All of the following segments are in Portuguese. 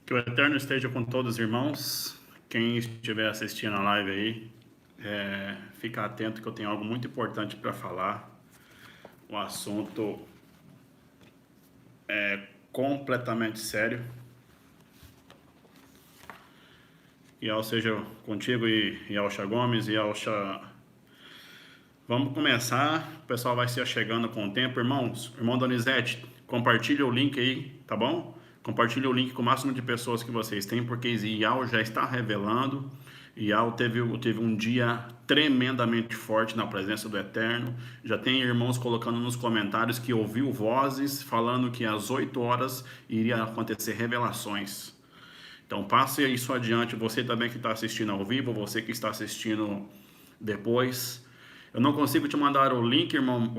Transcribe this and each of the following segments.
Que o Eterno esteja com todos os irmãos. Quem estiver assistindo a live aí, fica atento que eu tenho algo muito importante para falar. O assunto é completamente sério. E ao seja contigo e Alcha Gomes e Alcha. Vamos começar. O pessoal vai se achegando com o tempo. Irmãos, irmão Donizete, compartilha o link aí, tá bom? Compartilhe o link com o máximo de pessoas que vocês têm, porque Ial já está revelando. Ial teve um dia tremendamente forte na presença do Eterno. Já tem irmãos colocando nos comentários que ouviu vozes falando que às 8 horas iria acontecer revelações. Então passe isso adiante, você também que está assistindo ao vivo, você que está assistindo depois. Eu não consigo te mandar o link, irmão,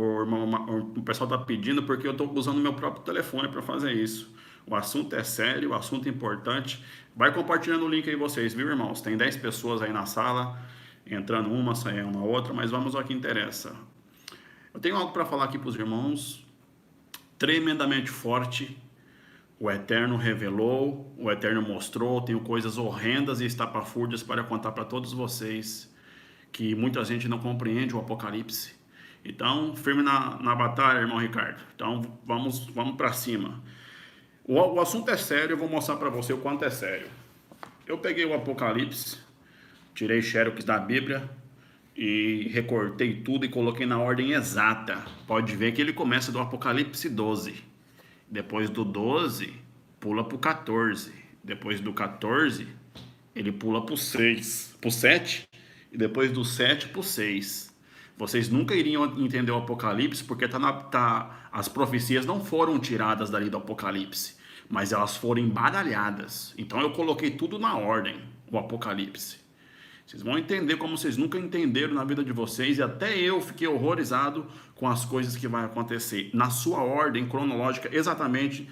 o pessoal está pedindo porque eu estou usando meu próprio telefone para fazer isso. O assunto é sério, o assunto é importante. Vai compartilhando o link aí vocês, viu, irmãos? Tem 10 pessoas aí na sala, entrando uma, saindo uma outra, mas vamos ao que interessa. Eu tenho algo para falar aqui para os irmãos, tremendamente forte. O Eterno revelou, o Eterno mostrou, tenho coisas horrendas e estapafúrdias para contar para todos vocês, que muita gente não compreende o Apocalipse. Então, firme na batalha, irmão Ricardo. Então, vamos para cima. O assunto é sério, eu vou mostrar para você o quanto é sério. Eu peguei o Apocalipse, tirei xerox da Bíblia e recortei tudo e coloquei na ordem exata. Pode ver que ele começa do Apocalipse 12. Depois do 12, pula para o 14. Depois do 14, ele pula para o 6, para o 7. E depois do 7 para o 6. Vocês nunca iriam entender o Apocalipse, porque as profecias não foram tiradas dali do Apocalipse, mas elas foram embaralhadas. Então eu coloquei tudo na ordem, o Apocalipse. Vocês vão entender como vocês nunca entenderam na vida de vocês, e até eu fiquei horrorizado com as coisas que vai acontecer, na sua ordem cronológica, exatamente,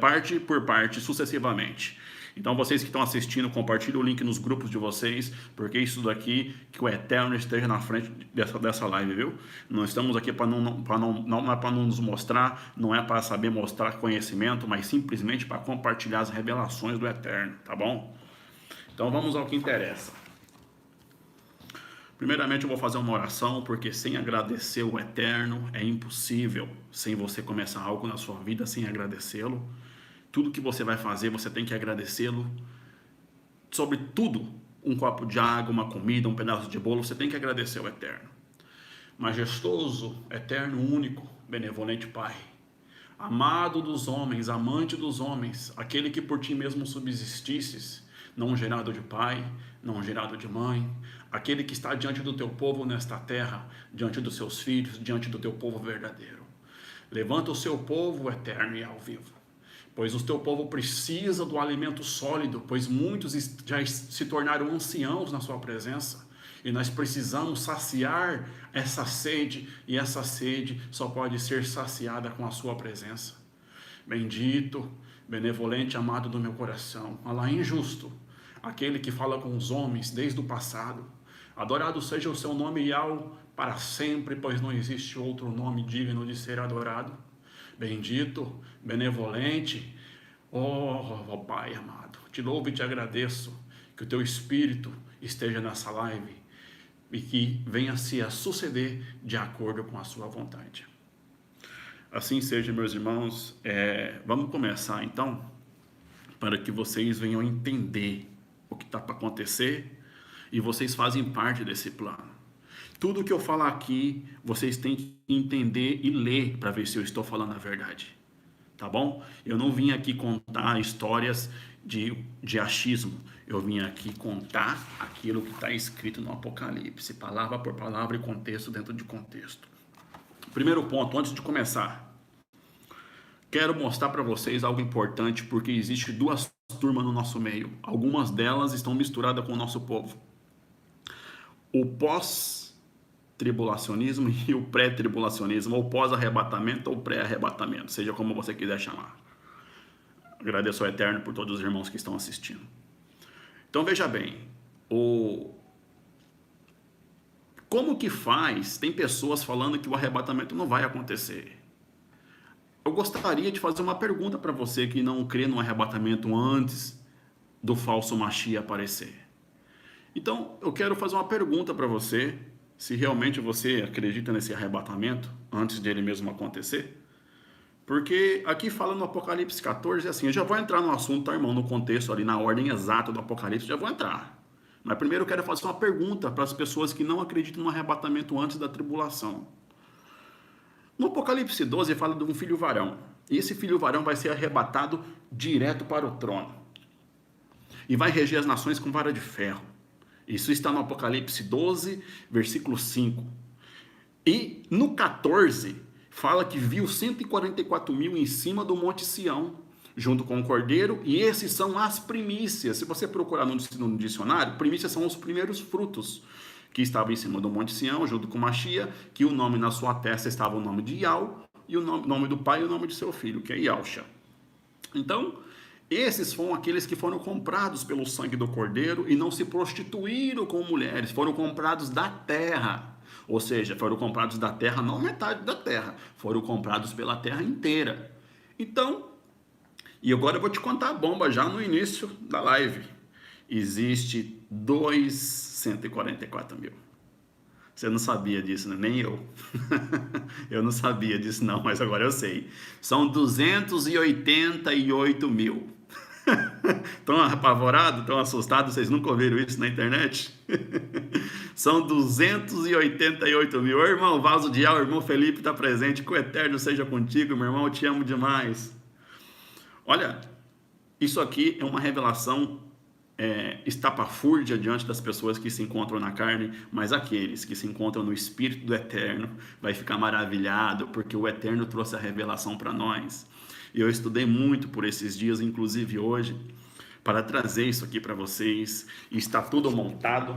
parte por parte, sucessivamente. Então vocês que estão assistindo, compartilhem o link nos grupos de vocês, porque isso daqui, que o Eterno esteja na frente dessa live, viu? Não estamos aqui para não é para nos mostrar, não é para saber mostrar conhecimento, mas simplesmente para compartilhar as revelações do Eterno, tá bom? Então vamos ao que interessa. Primeiramente eu vou fazer uma oração, porque sem agradecer o Eterno é impossível. Sem você começar algo na sua vida sem agradecê-lo. Tudo que você vai fazer, você tem que agradecê-lo. Sobre tudo, um copo de água, uma comida, um pedaço de bolo, você tem que agradecer o Eterno. Majestoso, eterno, único, benevolente Pai. Amado dos homens, amante dos homens, aquele que por ti mesmo subsistisses, não gerado de pai, não gerado de mãe, aquele que está diante do teu povo nesta terra, diante dos seus filhos, diante do teu povo verdadeiro. Levanta o seu povo eterno e ao vivo, pois o teu povo precisa do alimento sólido, pois muitos já se tornaram anciãos na sua presença, e nós precisamos saciar essa sede, e essa sede só pode ser saciada com a sua presença. Bendito, benevolente, amado do meu coração, Alá injusto, aquele que fala com os homens desde o passado. Adorado seja o seu nome, Ial, para sempre, pois não existe outro nome digno de ser adorado. Bendito, benevolente, ó Pai amado, te louvo e te agradeço, que o teu Espírito esteja nessa live e que venha se a suceder de acordo com a sua vontade. Assim seja, meus irmãos. Vamos começar então, para que vocês venham entender o que está para acontecer, e vocês fazem parte desse plano. Tudo que eu falar aqui, vocês têm que entender e ler para ver se eu estou falando a verdade. Tá bom? Eu não vim aqui contar histórias de achismo. Eu vim aqui contar aquilo que está escrito no Apocalipse, palavra por palavra e contexto dentro de contexto. Primeiro ponto, antes de começar, quero mostrar para vocês algo importante, porque existe duas turmas no nosso meio. Algumas delas estão misturadas com o nosso povo. O pós-tribulacionismo e o pré-tribulacionismo, ou pós-arrebatamento ou pré-arrebatamento, seja como você quiser chamar. Agradeço ao Eterno por todos os irmãos que estão assistindo. Então veja bem, como que faz? Tem pessoas falando que o arrebatamento não vai acontecer. eu gostaria de fazer uma pergunta para você que não crê no arrebatamento antes do falso Mashiach aparecer. Então, eu quero fazer uma pergunta para você, se realmente você acredita nesse arrebatamento antes dele mesmo acontecer. Porque aqui fala no Apocalipse 14, assim, eu já vou entrar no assunto, tá, irmão, no contexto ali, na ordem exata do Apocalipse, já vou entrar. Mas primeiro eu quero fazer uma pergunta para as pessoas que não acreditam no arrebatamento antes da tribulação. No Apocalipse 12 fala de um filho varão. E esse filho varão vai ser arrebatado direto para o trono. E vai reger as nações com vara de ferro. Isso está no Apocalipse 12, versículo 5. E no 14, fala que viu 144 mil em cima do Monte Sião, junto com o Cordeiro, e esses são as primícias. Se você procurar no dicionário, primícias são os primeiros frutos, que estavam em cima do Monte Sião, junto com Mashiach, que o nome na sua testa estava o nome de Yau, e o nome do pai e o nome de seu filho, que é Yausha. Então, esses foram aqueles que foram comprados pelo sangue do Cordeiro e não se prostituíram com mulheres, foram comprados da terra. Ou seja, foram comprados da terra, não metade da terra, foram comprados pela terra inteira. Então, e agora eu vou te contar a bomba já no início da live. Existe 144 mil. Você não sabia disso, né? Nem eu. Eu não sabia disso não, mas agora eu sei. São 288 mil. Estão apavorados? Estão assustados? Vocês nunca ouviram isso na internet? São 288 mil. Ô, irmão Vaso de Al, irmão Felipe está presente. Que o Eterno seja contigo, meu irmão. Eu te amo demais. Olha, isso aqui é uma revelação estapafúrdia diante das pessoas que se encontram na carne, mas aqueles que se encontram no Espírito do Eterno vai ficar maravilhado, porque o Eterno trouxe a revelação para nós. E eu estudei muito por esses dias, inclusive hoje, para trazer isso aqui para vocês. E está tudo montado,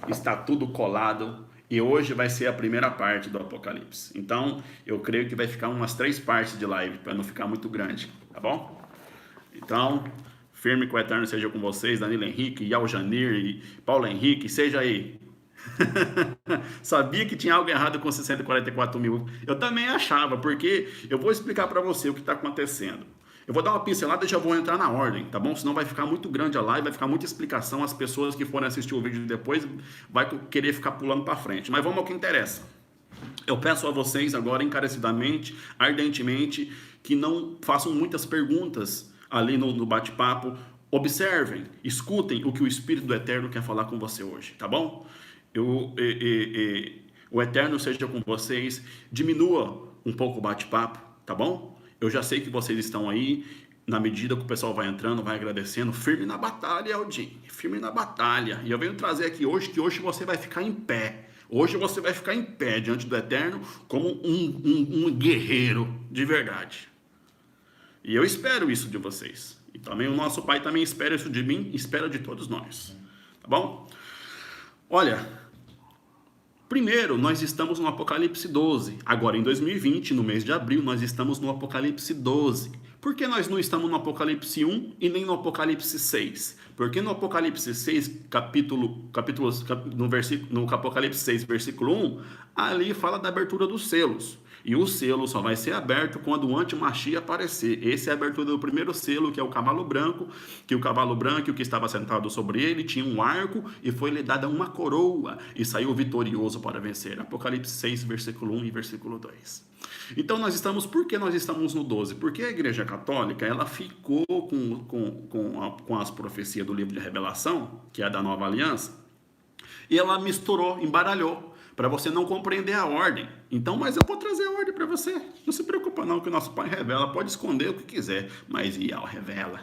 está tudo colado, e hoje vai ser a primeira parte do Apocalipse. Então, eu creio que vai ficar umas 3 partes de live, para não ficar muito grande, tá bom? Então, firme que o Eterno seja com vocês, Danilo Henrique, Yal Janir e Paulo Henrique, seja aí. Sabia que tinha algo errado com 644 mil. Eu também achava, porque eu vou explicar para você o que está acontecendo. Eu vou dar uma pincelada e já vou entrar na ordem, tá bom? Senão vai ficar muito grande a live, vai ficar muita explicação. As pessoas que forem assistir o vídeo depois vai querer ficar pulando para frente. Mas vamos ao que interessa. Eu peço a vocês agora encarecidamente, ardentemente, que não façam muitas perguntas ali no bate-papo. Observem, escutem o que o Espírito do Eterno quer falar com você hoje, tá bom? O Eterno seja com vocês, diminua um pouco o bate-papo, tá bom? Eu já sei que vocês estão aí, na medida que o pessoal vai entrando, vai agradecendo, firme na batalha, Aldim, firme na batalha. E eu venho trazer aqui hoje, que hoje você vai ficar em pé. Hoje você vai ficar em pé diante do Eterno como um guerreiro de verdade. E eu espero isso de vocês. E também o nosso Pai também espera isso de mim, espera de todos nós. Tá bom? Olha, primeiro nós estamos no Apocalipse 12. Agora em 2020, no mês de abril, nós estamos no Apocalipse 12. Por que nós não estamos no Apocalipse 1 e nem no Apocalipse 6? Porque no Apocalipse 6, no Apocalipse 6, versículo 1, ali fala da abertura dos selos. E o selo só vai ser aberto quando o anti-Mashiach aparecer. Essa é a abertura do primeiro selo, que é o cavalo branco, que o cavalo branco, o que estava sentado sobre ele, tinha um arco e foi-lhe dada uma coroa e saiu vitorioso para vencer. Apocalipse 6, versículo 1 e versículo 2. Então por que nós estamos no 12? Porque a Igreja Católica, ela ficou com as profecias do livro de Revelação, que é da Nova Aliança, e ela misturou, embaralhou, para você não compreender a ordem. Então, mas eu vou trazer a ordem para você. Não se preocupa não, que o nosso Pai revela. Pode esconder o que quiser, mas Yal revela.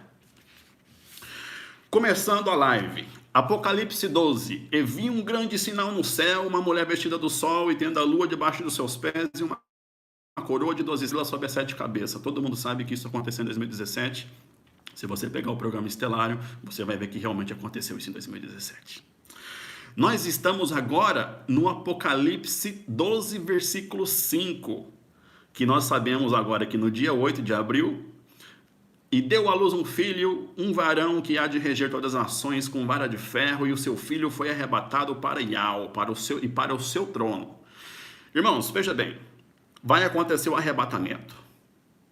Começando a live. Apocalipse 12. E vi um grande sinal no céu, uma mulher vestida do sol e tendo a lua debaixo dos seus pés e uma coroa de 12 estrelas sobre as 7 cabeças. Todo mundo sabe que isso aconteceu em 2017. Se você pegar o programa Estelário, você vai ver que realmente aconteceu isso em 2017. Nós estamos agora no Apocalipse 12, versículo 5, que nós sabemos agora que no dia 8 de abril, e deu à luz um filho, um varão que há de reger todas as nações com vara de ferro, e o seu filho foi arrebatado para Yau, para o seu trono. Irmãos, veja bem, vai acontecer o arrebatamento.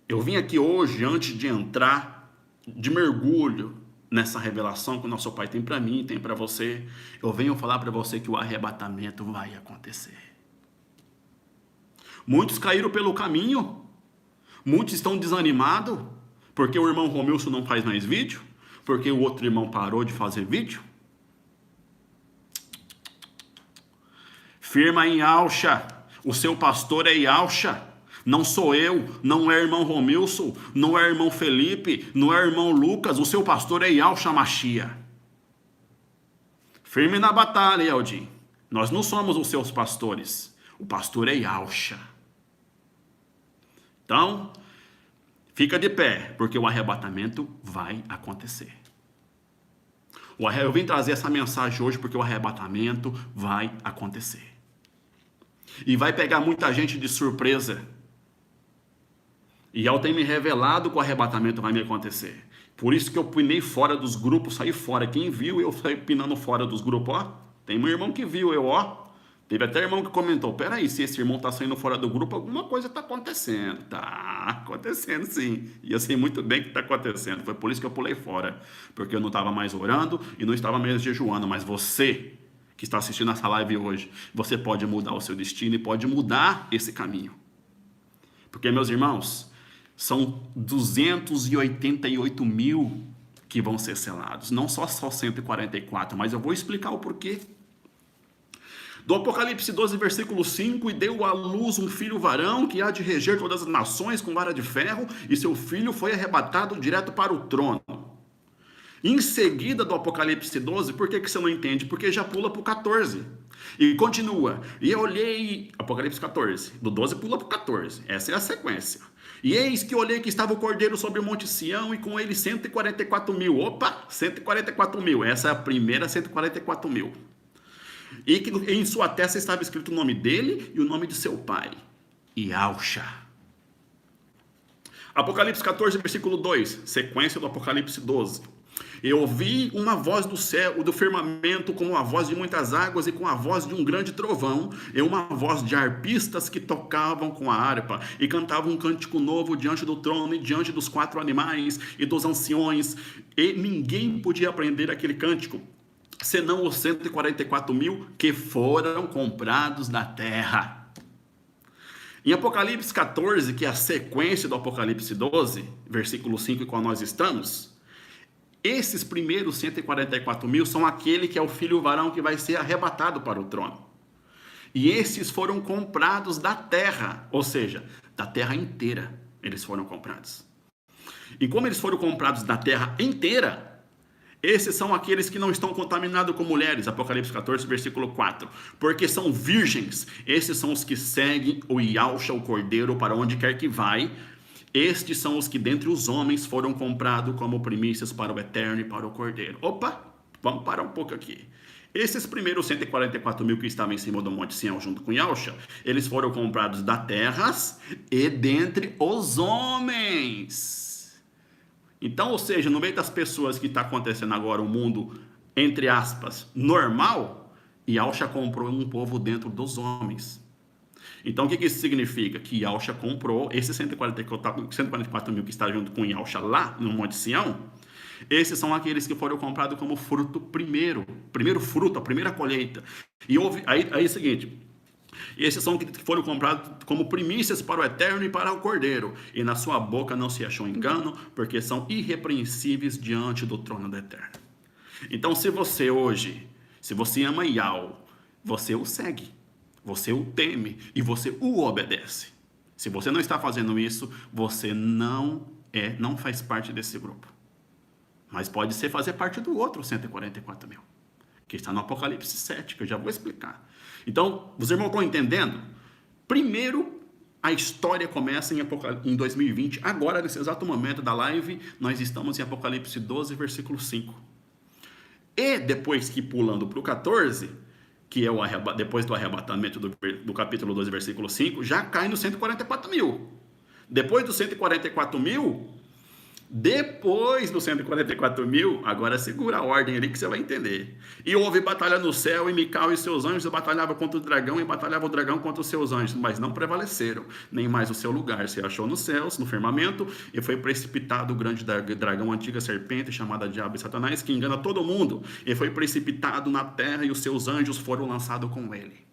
Eu vim aqui hoje, antes de entrar de mergulho nessa revelação que o nosso Pai tem para mim, tem para você, eu venho falar para você que o arrebatamento vai acontecer. Muitos caíram pelo caminho, muitos estão desanimados, porque o irmão Romilson não faz mais vídeo, porque o outro irmão parou de fazer vídeo. Firma em Alcha, o seu pastor é Alcha. Não sou eu, não é irmão Romilson, não é irmão Felipe, não é irmão Lucas, o seu pastor é Yahshua Mashiach. Firme na batalha, Eldim. Nós não somos os seus pastores, o pastor é Yahshua. Então, fica de pé, porque o arrebatamento vai acontecer. Eu vim trazer essa mensagem hoje porque o arrebatamento vai acontecer. E vai pegar muita gente de surpresa. E Yahweh tem me revelado que o arrebatamento vai me acontecer. Por isso que eu pinei fora dos grupos, saí fora. Quem viu, eu saí pinando fora dos grupos, ó. Tem um irmão que viu, Teve até irmão que comentou, peraí, se esse irmão tá saindo fora do grupo, alguma coisa tá acontecendo. Tá acontecendo sim. E eu sei muito bem que tá acontecendo. Foi por isso que eu pulei fora. Porque eu não estava mais orando e não estava mais jejuando. Mas você que está assistindo essa live hoje, você pode mudar o seu destino e pode mudar esse caminho. Porque, meus irmãos, são 288 mil que vão ser selados. Não só 144, mas eu vou explicar o porquê. Do Apocalipse 12, versículo 5, e deu à luz um filho varão que há de reger todas as nações com vara de ferro, e seu filho foi arrebatado direto para o trono. Em seguida do Apocalipse 12, por que você não entende? Porque já pula para o 14. E continua. E eu olhei, Apocalipse 14, do 12 pula para o 14. Essa é a sequência. E eis que olhei que estava o cordeiro sobre o monte Sião, e com ele 144 mil. Opa, 144 mil. Essa é a primeira 144 mil. E que em sua testa estava escrito o nome dele e o nome de seu pai. Yahshua. Apocalipse 14, versículo 2. Sequência do Apocalipse 12. Eu ouvi uma voz do céu, do firmamento, como a voz de muitas águas e com a voz de um grande trovão, e uma voz de arpistas que tocavam com a harpa e cantavam um cântico novo diante do trono e diante dos 4 animais e dos anciões, e ninguém podia aprender aquele cântico, senão os 144 mil que foram comprados da terra. Em Apocalipse 14, que é a sequência do Apocalipse 12, versículo 5, qual nós estamos, esses primeiros 144 mil são aquele que é o filho varão que vai ser arrebatado para o trono. E esses foram comprados da terra, ou seja, da terra inteira eles foram comprados. E como eles foram comprados da terra inteira, esses são aqueles que não estão contaminados com mulheres, Apocalipse 14, versículo 4, porque são virgens. Esses são os que seguem o Yahshua, o Cordeiro, para onde quer que vai. Estes são os que dentre os homens foram comprados como primícias para o Eterno e para o Cordeiro. Opa, vamos parar um pouco aqui. Esses primeiros 144 mil que estavam em cima do Monte Sião junto com Yahshua, eles foram comprados da terras e dentre os homens. Então, ou seja, no meio das pessoas que está acontecendo agora um mundo, entre aspas, normal, Yahshua comprou um povo dentro dos homens. Então, o que isso significa? Que Yahshua comprou esses 144 mil que está junto com Yahshua lá no Monte Sião. Esses são aqueles que foram comprados como fruto primeiro fruto, a primeira colheita. E aí é o seguinte, esses são que foram comprados como primícias para o Eterno e para o Cordeiro. E na sua boca não se achou engano, porque são irrepreensíveis diante do trono do Eterno. Então, se você hoje, se você ama Yahweh, você o segue. Você o teme e você o obedece. Se você não está fazendo isso, você não faz parte desse grupo. Mas pode ser fazer parte do outro 144 mil, que está no Apocalipse 7, que eu já vou explicar. Então, os irmãos estão entendendo? Primeiro, a história começa em 2020. Agora, nesse exato momento da live, nós estamos em Apocalipse 12, versículo 5. E depois que pulando para o 14... que é depois do arrebatamento do capítulo 12, versículo 5, já cai nos 144 mil. Depois dos 144 mil, Depois dos 144 mil, agora segura a ordem ali que você vai entender. E houve batalha no céu, e Micael e seus anjos batalhavam contra o dragão, e batalhava o dragão contra os seus anjos, mas não prevaleceram, nem mais o seu lugar se achou nos céus, no firmamento, e foi precipitado o grande dragão, a antiga serpente, chamada Diabo e Satanás, que engana todo mundo, e foi precipitado na terra, e os seus anjos foram lançados com ele.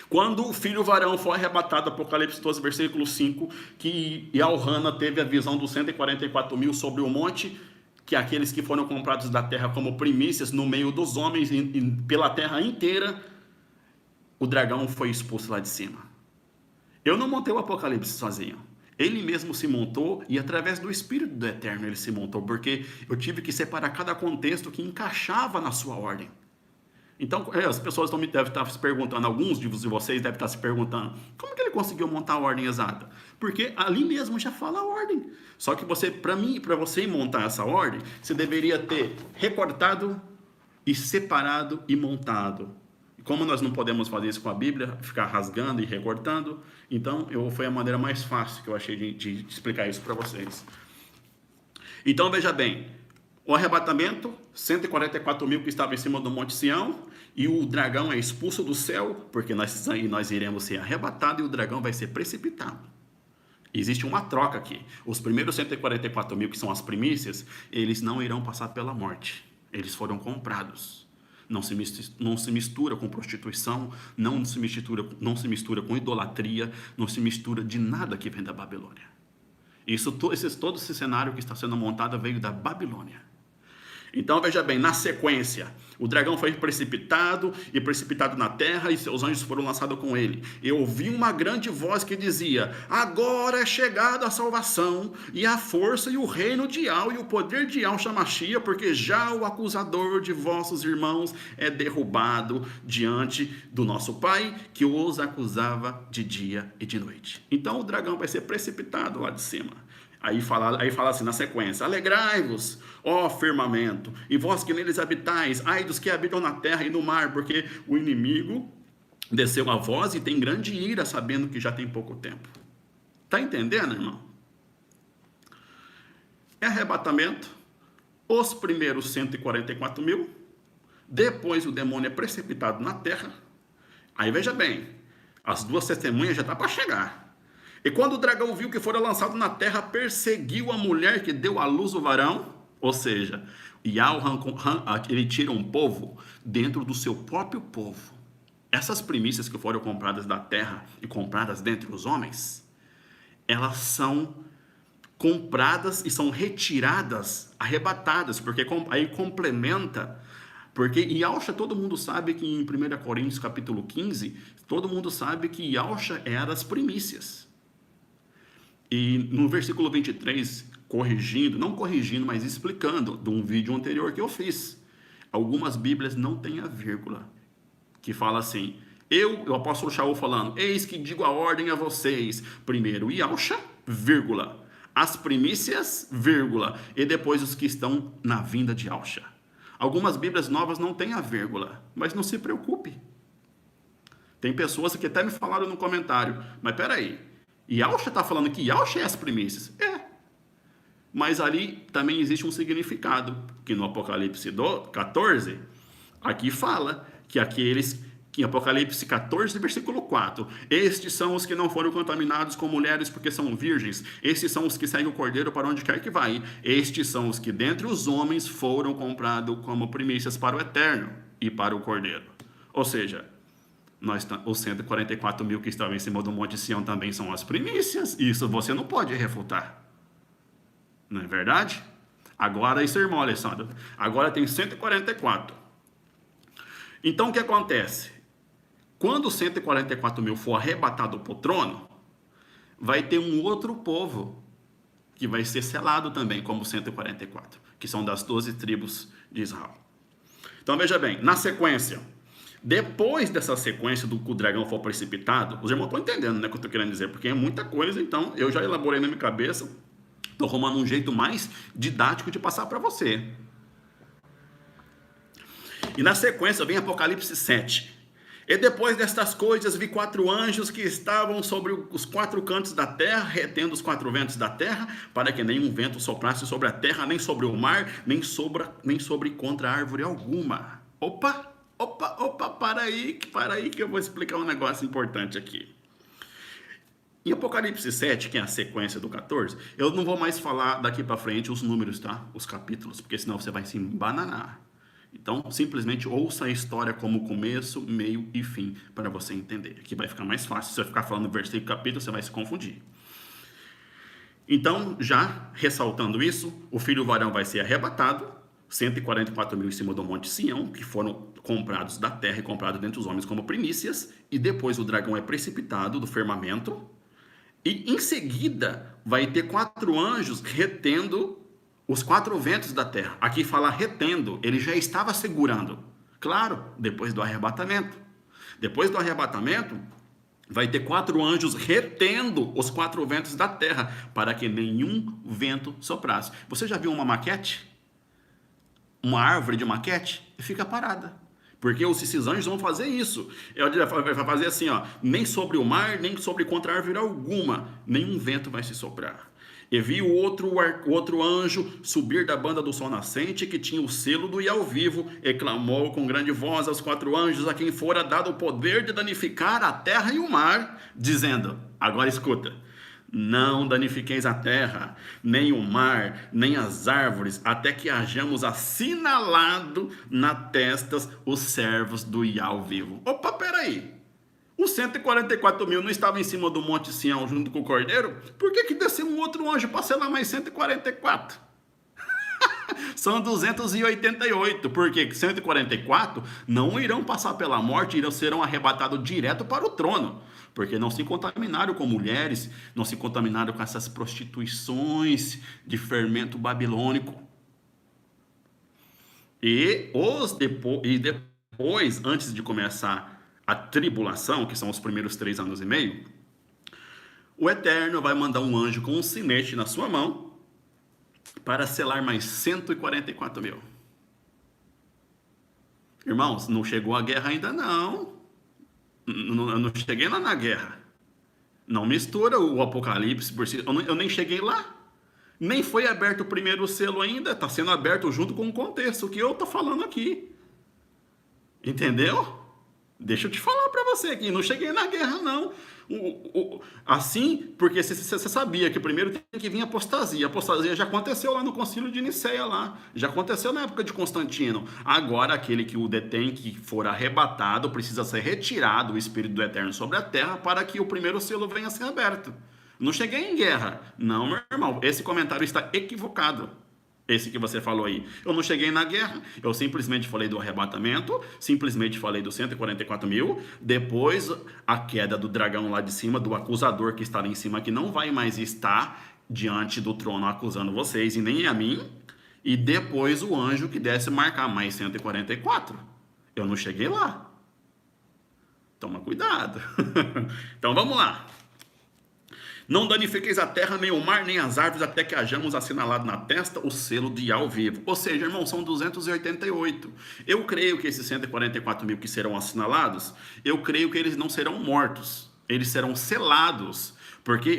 Quando o filho varão foi arrebatado, Apocalipse 12, versículo 5, que Elhana teve a visão dos 144 mil sobre o monte, que aqueles que foram comprados da terra como primícias no meio dos homens e pela terra inteira, o dragão foi expulso lá de cima. Eu não montei o Apocalipse sozinho. Ele mesmo se montou e através do Espírito do Eterno ele se montou, porque eu tive que separar cada contexto que encaixava na sua ordem. Então, as pessoas devem estar se perguntando, alguns de vocês devem estar se perguntando, como que ele conseguiu montar a ordem exata? Porque ali mesmo já fala a ordem. Só que para você montar essa ordem, você deveria ter recortado e separado e montado. Como nós não podemos fazer isso com a Bíblia, ficar rasgando e recortando, então foi a maneira mais fácil que eu achei de explicar isso para vocês. Então, veja bem, o arrebatamento, 144 mil que estavam em cima do Monte Sião, e o dragão é expulso do céu, porque nós iremos ser arrebatados e o dragão vai ser precipitado. Existe uma troca aqui. Os primeiros 144 mil, que são as primícias, eles não irão passar pela morte. Eles foram comprados. Não se mistura com prostituição, não se mistura com idolatria, não se mistura de nada que vem da Babilônia. Todo esse cenário que está sendo montado veio da Babilônia. Então, veja bem, na sequência, o dragão foi precipitado na terra e seus anjos foram lançados com ele. Eu ouvi uma grande voz que dizia: agora é chegada a salvação e a força e o reino de Al e o poder de Al Shamashia, porque já o acusador de vossos irmãos é derrubado diante do nosso Pai, que os acusava de dia e de noite. Então, o dragão vai ser precipitado lá de cima. Aí fala assim na sequência: alegrai-vos, ó firmamento, e vós que neles habitais, ai dos que habitam na terra e no mar, porque o inimigo desceu a vós e tem grande ira, sabendo que já tem pouco tempo. Está entendendo, irmão? É arrebatamento, os primeiros 144 mil, depois o demônio é precipitado na terra. Aí veja bem, as duas testemunhas já estão para chegar. E quando o dragão viu que fora lançado na terra, perseguiu a mulher que deu à luz o varão. Ou seja, ele tira um povo dentro do seu próprio povo. Essas primícias que foram compradas da terra e compradas dentre os homens, elas são compradas e são retiradas, arrebatadas, porque aí complementa. Porque Yahusha, todo mundo sabe que em 1 Coríntios capítulo 15, todo mundo sabe que Yahusha era as primícias. E no versículo 23, não corrigindo, mas explicando de um vídeo anterior que eu fiz, algumas Bíblias não têm a vírgula, que fala assim: o apóstolo Shaul falando, eis que digo a ordem a vocês, primeiro Yahusha, vírgula, as primícias, vírgula, e depois os que estão na vinda de Yahusha. Algumas Bíblias novas não têm a vírgula, mas não se preocupe. Tem pessoas que até me falaram no comentário, mas peraí, Yahusha está falando que Yahusha é as primícias. Mas ali também existe um significado, que no Apocalipse 14, aqui fala que em Apocalipse 14, versículo 4, estes são os que não foram contaminados com mulheres porque são virgens, estes são os que seguem o Cordeiro para onde quer que vai, estes são os que dentre os homens foram comprados como primícias para o Eterno e para o Cordeiro. Ou seja, os 144 mil que estavam em cima do Monte Sião também são as primícias. Isso você não pode refutar. Não é verdade? Agora isso, irmão Alessandro. Agora tem 144. Então o que acontece? Quando os 144 mil for arrebatado para o trono, vai ter um outro povo que vai ser selado também como 144, que são das 12 tribos de Israel. Então veja bem, na sequência, depois dessa sequência do que o dragão for precipitado, os irmãos estão entendendo, né, o que eu estou querendo dizer, porque é muita coisa, então eu já elaborei na minha cabeça, estou arrumando um jeito mais didático de passar para você. E na sequência vem Apocalipse 7. E depois destas coisas vi 4 anjos que estavam sobre os 4 cantos da terra, retendo os 4 ventos da terra, para que nenhum vento soprasse sobre a terra, nem sobre o mar, nem sobre contra árvore alguma. Opa, opa, opa, para aí que eu vou explicar um negócio importante aqui. Em Apocalipse 7, que é a sequência do 14, eu não vou mais falar daqui para frente os números, tá? Os capítulos, porque senão você vai se embananar. Então, simplesmente ouça a história como começo, meio e fim, para você entender. Aqui vai ficar mais fácil. Se você ficar falando versículo e capítulo, você vai se confundir. Então, já ressaltando isso, o filho varão vai ser arrebatado, 144 mil em cima do monte Sião, que foram comprados da terra e comprados dentre os homens como primícias, e depois o dragão é precipitado do firmamento, e em seguida vai ter 4 anjos retendo os 4 ventos da terra. Aqui fala retendo, ele já estava segurando. Claro, depois do arrebatamento. Depois do arrebatamento, vai ter 4 anjos retendo os 4 ventos da terra, para que nenhum vento soprasse. Você já viu uma maquete? Uma árvore de maquete? E fica parada. Porque esses anjos vão fazer isso. Ele vai fazer assim, ó, nem sobre o mar, nem sobre contra árvore alguma, nenhum vento vai se soprar. E vi o outro anjo subir da banda do sol nascente, que tinha o selo do Iau vivo, e clamou com grande voz aos 4 anjos, a quem fora dado o poder de danificar a terra e o mar, dizendo, agora escuta, não danifiqueis a terra, nem o mar, nem as árvores, até que hajamos assinalado na testas os servos do Iau vivo. Opa, peraí. Os 144 mil não estavam em cima do monte Sião junto com o cordeiro? Por que desceu um outro anjo para selar mais 144? São 288, porque 144 não irão passar pela morte, serão arrebatados direto para o trono, porque não se contaminaram com mulheres, não se contaminaram com essas prostituições de fermento babilônico. E depois, antes de começar a tribulação, que são os primeiros 3 anos e meio, o Eterno vai mandar um anjo com um sinete na sua mão para selar mais 144 mil. Irmãos, não chegou a guerra ainda não. Eu não cheguei lá na guerra. Não mistura o Apocalipse por si. Eu nem cheguei lá. Nem foi aberto o primeiro selo ainda. Está sendo aberto junto com o contexto que eu estou falando aqui. Entendeu? Deixa eu te falar para você aqui, não cheguei na guerra não. Assim, porque você sabia que primeiro tem que vir a apostasia. A apostasia já aconteceu lá no concílio de Niceia lá. Já aconteceu na época de Constantino. Agora aquele que o detém, que for arrebatado, precisa ser retirado o Espírito do Eterno sobre a terra para que o primeiro selo venha a ser aberto. Não cheguei em guerra. Não, meu irmão, esse comentário está equivocado. Esse que você falou aí. Eu não cheguei na guerra, eu simplesmente falei do arrebatamento, simplesmente falei dos 144 mil, depois a queda do dragão lá de cima, do acusador que está lá em cima, que não vai mais estar diante do trono acusando vocês e nem a mim, e depois o anjo que desce marcar mais 144. Eu não cheguei lá. Toma cuidado. Então vamos lá. Não danifiqueis a terra, nem o mar, nem as árvores, até que hajamos assinalado na testa o selo de Iau vivo. Ou seja, irmão, são 288. Eu creio que esses 144 mil que serão assinalados, eu creio que eles não serão mortos. Eles serão selados. Por que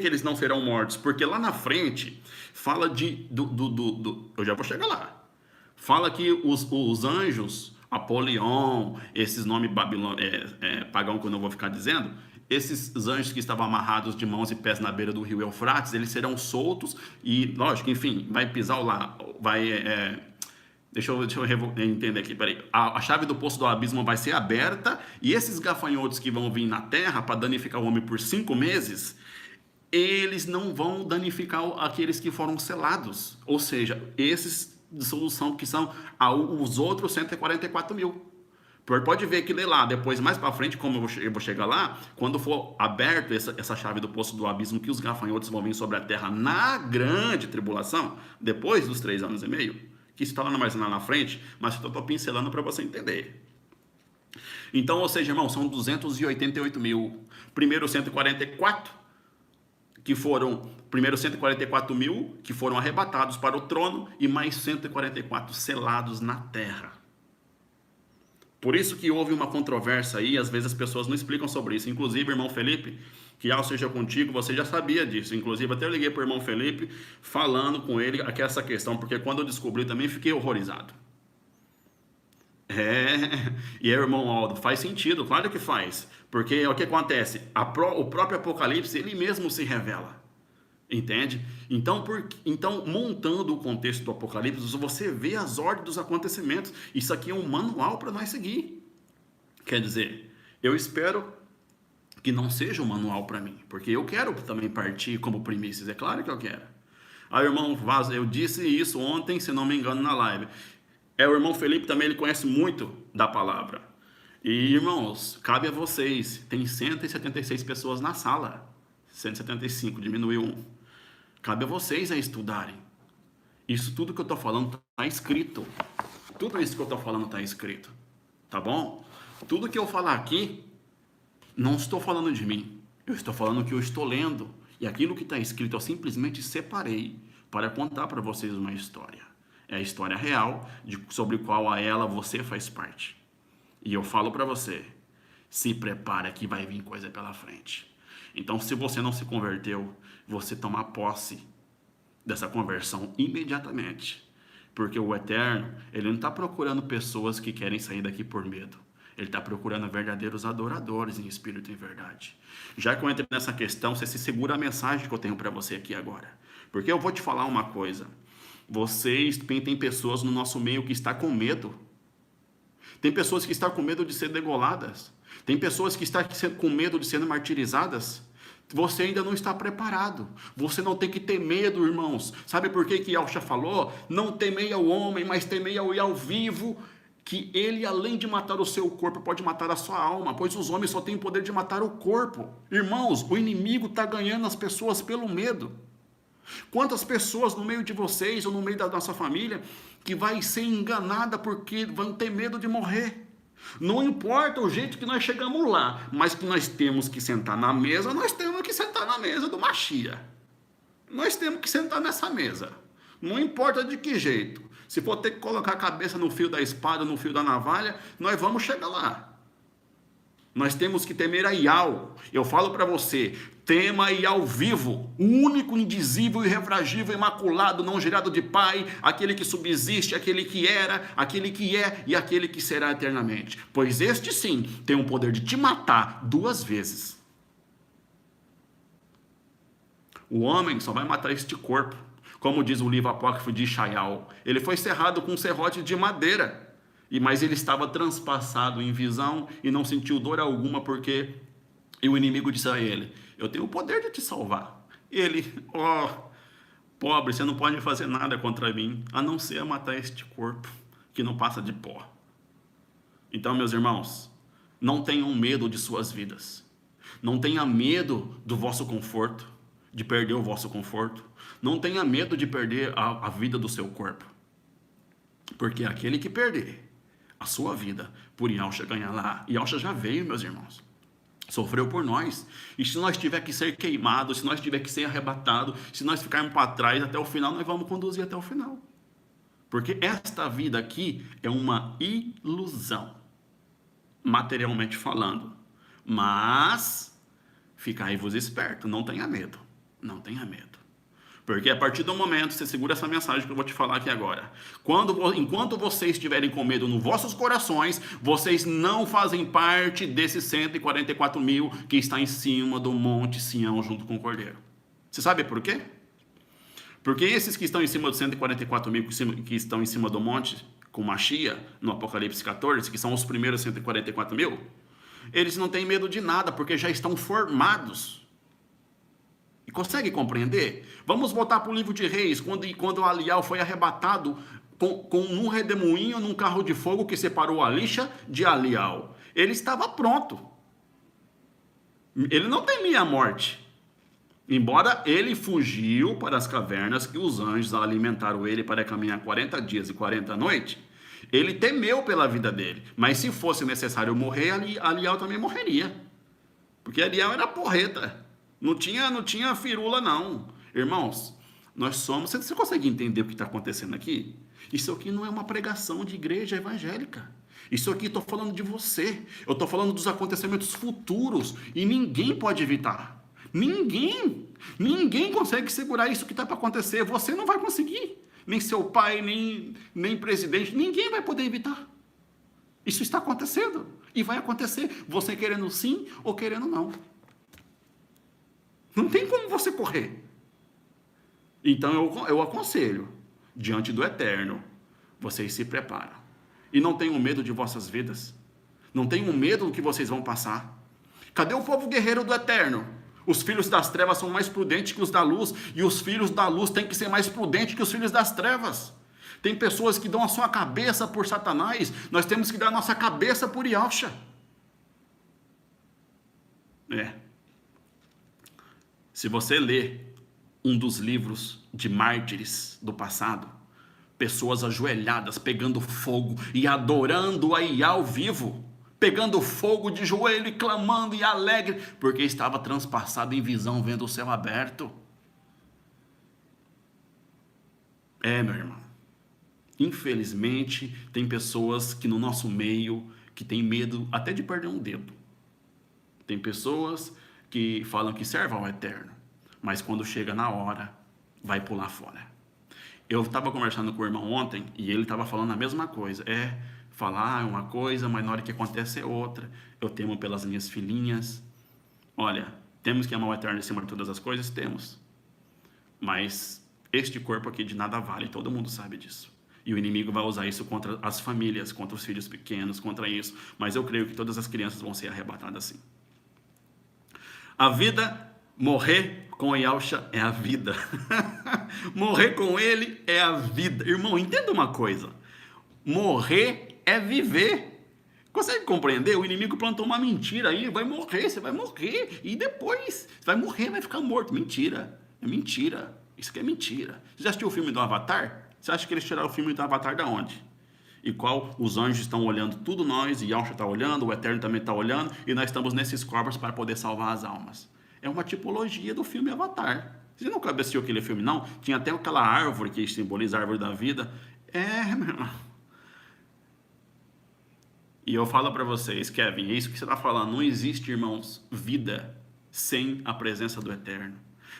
eles não serão mortos? Porque lá na frente, fala eu já vou chegar lá. Fala que os anjos, Apolion, esses nomes pagão que eu não vou ficar dizendo, esses anjos que estavam amarrados de mãos e pés na beira do rio Eufrates, eles serão soltos e, lógico, enfim, vai pisar lá, deixa eu entender aqui, peraí. A chave do poço do abismo vai ser aberta e esses gafanhotos que vão vir na terra para danificar o homem por 5 meses, eles não vão danificar aqueles que foram selados. Ou seja, esses de solução que são os outros 144 mil. Pode ver que lê lá, depois mais para frente, como eu vou chegar lá, quando for aberto essa chave do poço do abismo, que os gafanhotos vão vir sobre a terra na grande tribulação, depois dos 3 anos e meio, que isso está lá mais lá na frente, mas eu estou pincelando para você entender. Então, ou seja, irmão, são 288 mil. Primeiro 144 mil que foram arrebatados para o trono e mais 144 selados na terra. Por isso que houve uma controvérsia aí, às vezes as pessoas não explicam sobre isso. Inclusive, irmão Felipe, que ao seja contigo, você já sabia disso. Inclusive, até eu liguei para o irmão Felipe, falando com ele aqui essa questão, porque quando eu descobri também fiquei horrorizado. É, e aí, irmão Aldo, faz sentido, claro que faz. Porque o que acontece? O próprio Apocalipse, ele mesmo se revela. Entende? Então, montando o contexto do Apocalipse, você vê as ordens dos acontecimentos. Isso aqui é um manual para nós seguir. Quer dizer, eu espero que não seja um manual para mim, porque eu quero também partir como primícias, é claro que eu quero. Aí, irmão Vaz, eu disse isso ontem, se não me engano, na live. O irmão Felipe também, ele conhece muito da palavra. E, irmãos, cabe a vocês, tem 176 pessoas na sala, 175, diminuiu um. Cabe a vocês a estudarem. Isso tudo que eu estou falando está escrito. Tudo isso que eu estou falando está escrito. Tá bom? Tudo que eu falar aqui, não estou falando de mim. Eu estou falando que eu estou lendo. E aquilo que está escrito eu simplesmente separei para contar para vocês uma história. É a história real sobre qual a ela você faz parte. E eu falo para você, se prepara que vai vir coisa pela frente. Então, se você não se converteu, você toma posse dessa conversão imediatamente. Porque o Eterno, ele não está procurando pessoas que querem sair daqui por medo. Ele está procurando verdadeiros adoradores em espírito e em verdade. Já que eu entrei nessa questão, você se segura a mensagem que eu tenho para você aqui agora. Porque eu vou te falar uma coisa. Tem pessoas no nosso meio que estão com medo. Tem pessoas que estão com medo de ser degoladas. Tem pessoas que estão com medo de serem martirizadas. Você ainda não está preparado. Você não tem que ter medo, irmãos. Sabe por que Yahshua falou? Não temei ao homem, mas temei ao vivo, que ele, além de matar o seu corpo, pode matar a sua alma, pois os homens só têm o poder de matar o corpo. Irmãos, o inimigo está ganhando as pessoas pelo medo. Quantas pessoas no meio de vocês ou no meio da nossa família que vai ser enganada porque vão ter medo de morrer? Não importa o jeito que nós chegamos lá, mas que nós temos que sentar na mesa, nós temos que sentar na mesa do Machia. Nós temos que sentar nessa mesa. Não importa de que jeito. Se for ter que colocar a cabeça no fio da espada, no fio da navalha, nós vamos chegar lá. Nós temos que temer a Iau. Eu falo para você, tema a Iau vivo, o único, indizível, irrefragível, imaculado, não gerado de pai, aquele que subsiste, aquele que era, aquele que é e aquele que será eternamente. Pois este sim tem o poder de te matar 2 vezes. O homem só vai matar este corpo. Como diz o livro apócrifo de Ishaial, ele foi cerrado com um serrote de madeira. Mas ele estava transpassado em visão e não sentiu dor alguma, porque o inimigo disse a ele, eu tenho o poder de te salvar. Ele, pobre, você não pode fazer nada contra mim, a não ser matar este corpo, que não passa de pó. Então, meus irmãos, não tenham medo de suas vidas. Não tenha medo do vosso conforto, de perder o vosso conforto. Não tenha medo de perder a vida do seu corpo. Porque aquele que perder a sua vida, por Yahshua ganhar lá. Yahshua já veio, meus irmãos. Sofreu por nós. E se nós tiver que ser queimado, se nós tiver que ser arrebatado, se nós ficarmos para trás até o final, nós vamos conduzir até o final. Porque esta vida aqui é uma ilusão, materialmente falando. Mas, ficai-vos esperto, não tenha medo. Não tenha medo. Porque a partir do momento, você segura essa mensagem que eu vou te falar aqui agora. Enquanto vocês estiverem com medo nos vossos corações, vocês não fazem parte desses 144 mil que está em cima do Monte Sião junto com o Cordeiro. Você sabe por quê? Porque esses que estão em cima dos 144 mil que estão em cima do monte, com Machia, no Apocalipse 14, que são os primeiros 144 mil, eles não têm medo de nada, porque já estão formados. E consegue compreender? Vamos voltar para o livro de Reis, quando Alial foi arrebatado com um redemoinho num carro de fogo que separou Alixa de Alial. Ele estava pronto. Ele não temia a morte. Embora ele fugiu para as cavernas que os anjos alimentaram ele para caminhar 40 dias e 40 noites, ele temeu pela vida dele. Mas se fosse necessário morrer, Alial também morreria. Porque Alial era porreta. Não tinha firula, não. Irmãos, nós somos... Você consegue entender o que está acontecendo aqui? Isso aqui não é uma pregação de igreja evangélica. Isso aqui estou falando de você. Eu estou falando dos acontecimentos futuros e ninguém pode evitar. Ninguém consegue segurar isso que está para acontecer. Você não vai conseguir. Nem seu pai, nem presidente, ninguém vai poder evitar. Isso está acontecendo e vai acontecer, você querendo sim ou querendo não. Não tem como você correr. Então eu aconselho, diante do Eterno, vocês se preparam. E não tenham medo de vossas vidas. Não tenham medo do que vocês vão passar. Cadê o povo guerreiro do Eterno? Os filhos das trevas são mais prudentes que os da luz, e os filhos da luz têm que ser mais prudentes que os filhos das trevas. Tem pessoas que dão a sua cabeça por Satanás, nós temos que dar a nossa cabeça por Yahshua. Se você ler um dos livros de mártires do passado, pessoas ajoelhadas, pegando fogo e adorando a Yah ao vivo, pegando fogo de joelho e clamando e alegre, porque estava transpassado em visão, vendo o céu aberto. Meu irmão, infelizmente tem pessoas que no nosso meio que tem medo até de perder um dedo. Tem pessoas que falam que servem ao Eterno, mas quando chega na hora, vai pular fora. Eu estava conversando com o irmão ontem e ele estava falando a mesma coisa. Falar é uma coisa, mas na hora que acontece é outra. Eu temo pelas minhas filhinhas. Olha, temos que amar o Eterno acima de todas as coisas? Temos. Mas este corpo aqui de nada vale, todo mundo sabe disso. E o inimigo vai usar isso contra as famílias, contra os filhos pequenos, contra isso. Mas eu creio que todas as crianças vão ser arrebatadas assim. A vida, morrer com Yahshua é a vida. Morrer com ele é a vida. Irmão, entenda uma coisa. Morrer é viver. Consegue compreender? O inimigo plantou uma mentira aí. Vai morrer, você vai morrer. E depois, você vai morrer, vai ficar morto. Mentira. É mentira. Isso aqui é mentira. Você já assistiu o filme do Avatar? Você acha que eles tiraram o filme do Avatar da onde? E qual os anjos estão olhando tudo nós, e Yahshua está olhando, o Eterno também está olhando, e nós estamos nesses corpos para poder salvar as almas. É uma tipologia do filme Avatar. Você nunca assistiu aquele filme, não? Tinha até aquela árvore que simboliza a árvore da vida. Meu irmão. E eu falo para vocês, Kevin, é isso que você está falando. Não existe, irmãos, vida sem a presença do Eterno.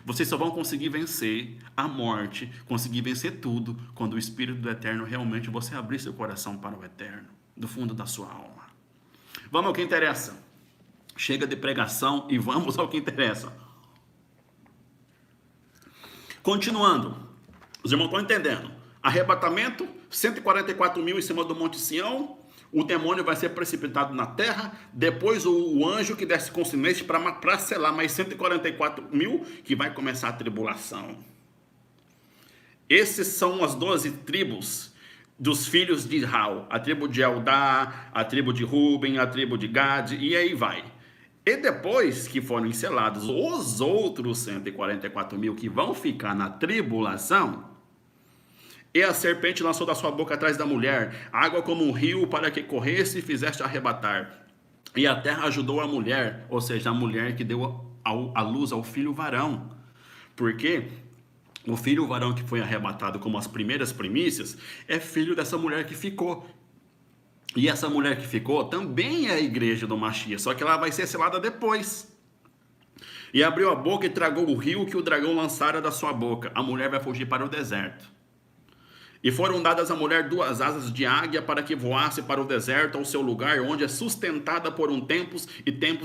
Vocês só vão conseguir vencer a morte, conseguir vencer tudo, quando o Espírito do Eterno realmente você abrir seu coração para o Eterno, do fundo da sua alma. Vamos ao que interessa. Chega de pregação e vamos ao que interessa. Continuando, os irmãos estão entendendo. Arrebatamento, 144 mil em cima do Monte Sião. O demônio vai ser precipitado na terra. Depois o anjo que desce com sinete para selar mais 144 mil, que vai começar a tribulação. Esses são as 12 tribos dos filhos de Israel. A tribo de Eldá, a tribo de Ruben, a tribo de Gade, e aí vai. E depois que foram selados os outros 144 mil que vão ficar na tribulação, e a serpente lançou da sua boca atrás da mulher água como um rio para que corresse e fizeste arrebatar. E a terra ajudou a mulher, ou seja, a mulher que deu a luz ao filho varão. Porque o filho varão que foi arrebatado como as primeiras primícias é filho dessa mulher que ficou. E essa mulher que ficou também é a igreja do Mashiach, só que ela vai ser selada depois. E abriu a boca e tragou o rio que o dragão lançara da sua boca. A mulher vai fugir para o deserto. E foram dadas à mulher 2 asas de águia para que voasse para o deserto, ao seu lugar, onde é sustentada por tempos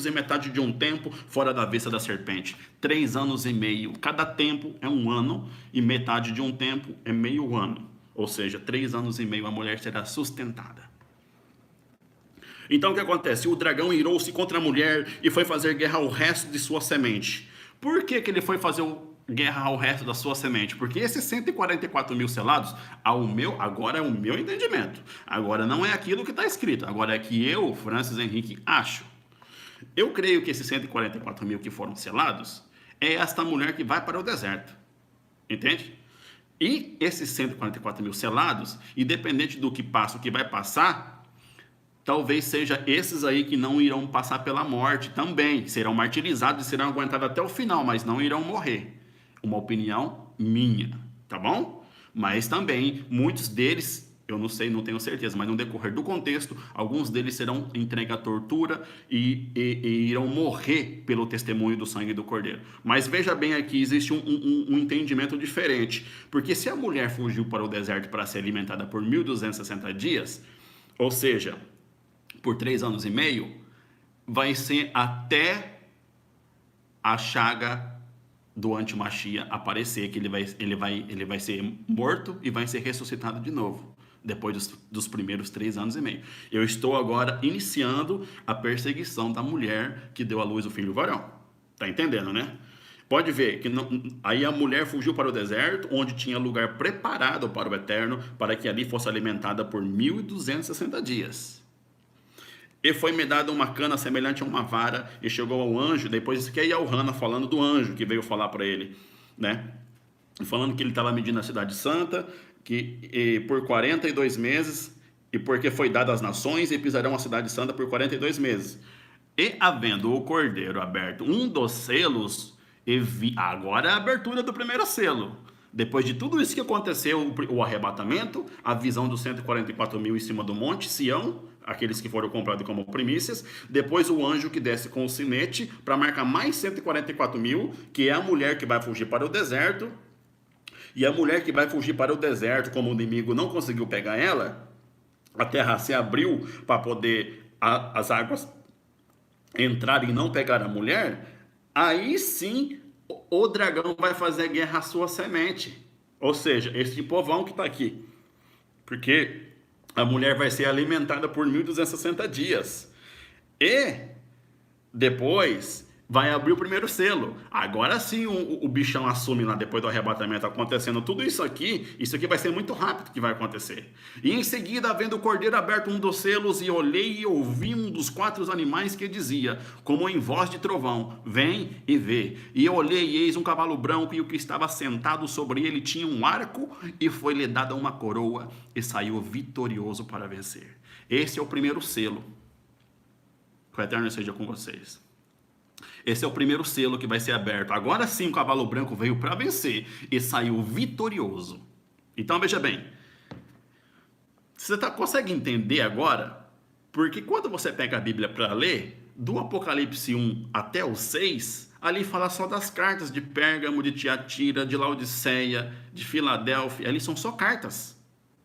e metade de um tempo, fora da vista da serpente. 3 anos e meio. Cada tempo é 1 ano e metade de um tempo é meio ano. Ou seja, 3 anos e meio a mulher será sustentada. Então o que acontece? O dragão irou-se contra a mulher e foi fazer guerra ao resto de sua semente. Por que ele foi fazer guerra ao resto da sua semente? Porque esses 144 mil selados, agora é o meu entendimento. Agora não é aquilo que está escrito. Agora é que eu, Francis Henrique, acho. Eu creio que esses 144 mil que foram selados é esta mulher que vai para o deserto. Entende? E esses 144 mil selados, independente do que passa, o que vai passar, talvez seja esses aí que não irão passar pela morte também. Serão martirizados e serão aguentados até o final, mas não irão morrer. Uma opinião minha, tá bom? Mas também, muitos deles Eu não sei, não tenho certeza, mas no decorrer do contexto, alguns deles serão entregues à tortura e irão morrer pelo testemunho do sangue do cordeiro. Mas veja bem aqui, existe um entendimento diferente. Porque se a mulher fugiu para o deserto para ser alimentada por 1.260 dias, ou seja, por 3 anos e meio, vai ser até a chaga do antimachia aparecer, que ele vai ser morto e vai ser ressuscitado de novo, depois dos primeiros 3 anos e meio. Eu estou agora iniciando a perseguição da mulher que deu à luz o filho varão. Tá entendendo, né? Pode ver que aí a mulher fugiu para o deserto, onde tinha lugar preparado para o Eterno, para que ali fosse alimentada por 1.260 dias. E foi-me dada uma cana semelhante a uma vara, e chegou ao anjo, depois isso que é Elhana falando do anjo que veio falar para ele, né? Falando que ele estava medindo a cidade santa, que por 42 meses, e porque foi dada às nações, e pisarão a cidade santa por 42 meses. E havendo o cordeiro aberto um dos selos, agora é a abertura do primeiro selo. Depois de tudo isso que aconteceu, o arrebatamento, a visão dos 144 mil em cima do monte Sião, aqueles que foram comprados como primícias, depois o anjo que desce com o sinete para marcar mais 144 mil, que é a mulher que vai fugir para o deserto, e a mulher que vai fugir para o deserto, como o inimigo não conseguiu pegar ela, a terra se abriu para poder as águas entrarem e não pegar a mulher, aí sim o dragão vai fazer guerra à sua semente, ou seja, esse povão que está aqui, porque a mulher vai ser alimentada por 1.260 dias. E depois vai abrir o primeiro selo. Agora sim o bichão assume lá depois do arrebatamento acontecendo tudo isso aqui vai ser muito rápido que vai acontecer. E em seguida, havendo o cordeiro aberto um dos selos, e olhei e ouvi um dos 4 animais que dizia, como em voz de trovão, vem e vê. E eu olhei e eis um cavalo branco, e o que estava sentado sobre ele tinha um arco, e foi-lhe dada uma coroa, e saiu vitorioso para vencer. Esse é o primeiro selo. Que o Eterno seja com vocês. Esse é o primeiro selo que vai ser aberto. Agora sim o cavalo branco veio para vencer e saiu vitorioso. Então veja bem, você consegue entender agora? Porque quando você pega a Bíblia para ler, do Apocalipse 1 até o 6, ali fala só das cartas de Pérgamo, de Tiatira, de Laodiceia, de Filadélfia. Ali são só cartas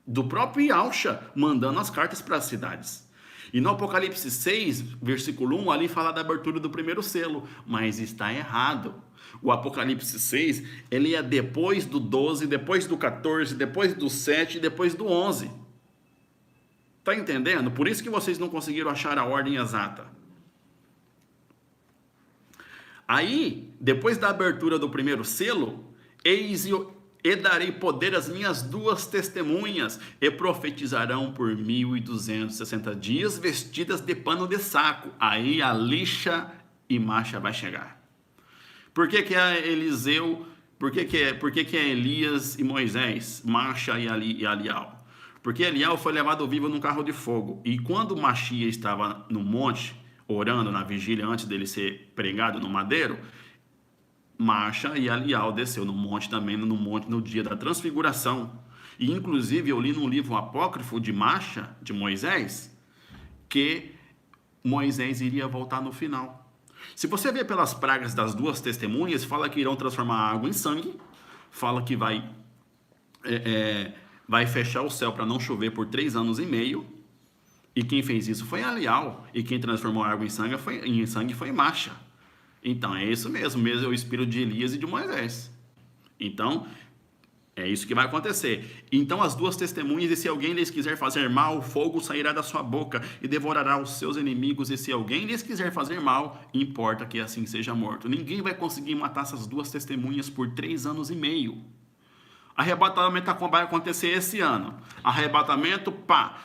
do próprio Yahusha mandando as cartas para as cidades. E no Apocalipse 6, versículo 1, ali fala da abertura do primeiro selo, mas está errado. O Apocalipse 6, ele é depois do 12, depois do 14, depois do 7 e depois do 11. Tá entendendo? Por isso que vocês não conseguiram achar a ordem exata. Aí, depois da abertura do primeiro selo, eis e darei poder às minhas 2 testemunhas, e profetizarão por 1.260 dias, vestidas de pano de saco. Aí a lixa e Macha vai chegar. Por que é Eliseu? Por que é Elias e Moisés? Macha e Alial? Porque Elial foi levado vivo num carro de fogo. E quando Machia estava no monte, orando na vigília antes dele ser pregado no madeiro, Macha e Alial desceu no monte também, no dia da transfiguração. E inclusive eu li num livro apócrifo de Macha, de Moisés, que Moisés iria voltar no final. Se você ver pelas pragas das 2 testemunhas, fala que irão transformar a água em sangue, fala que vai fechar o céu para não chover por 3 anos e meio, e quem fez isso foi Alial, e quem transformou a água em sangue foi Macha. Então, é isso mesmo é o espírito de Elias e de Moisés. Então, é isso que vai acontecer. Então, as 2 testemunhas, e se alguém lhes quiser fazer mal, fogo sairá da sua boca e devorará os seus inimigos, e se alguém lhes quiser fazer mal, importa que assim seja morto. Ninguém vai conseguir matar essas 2 testemunhas por 3 anos e meio. Arrebatamento vai acontecer esse ano. Arrebatamento,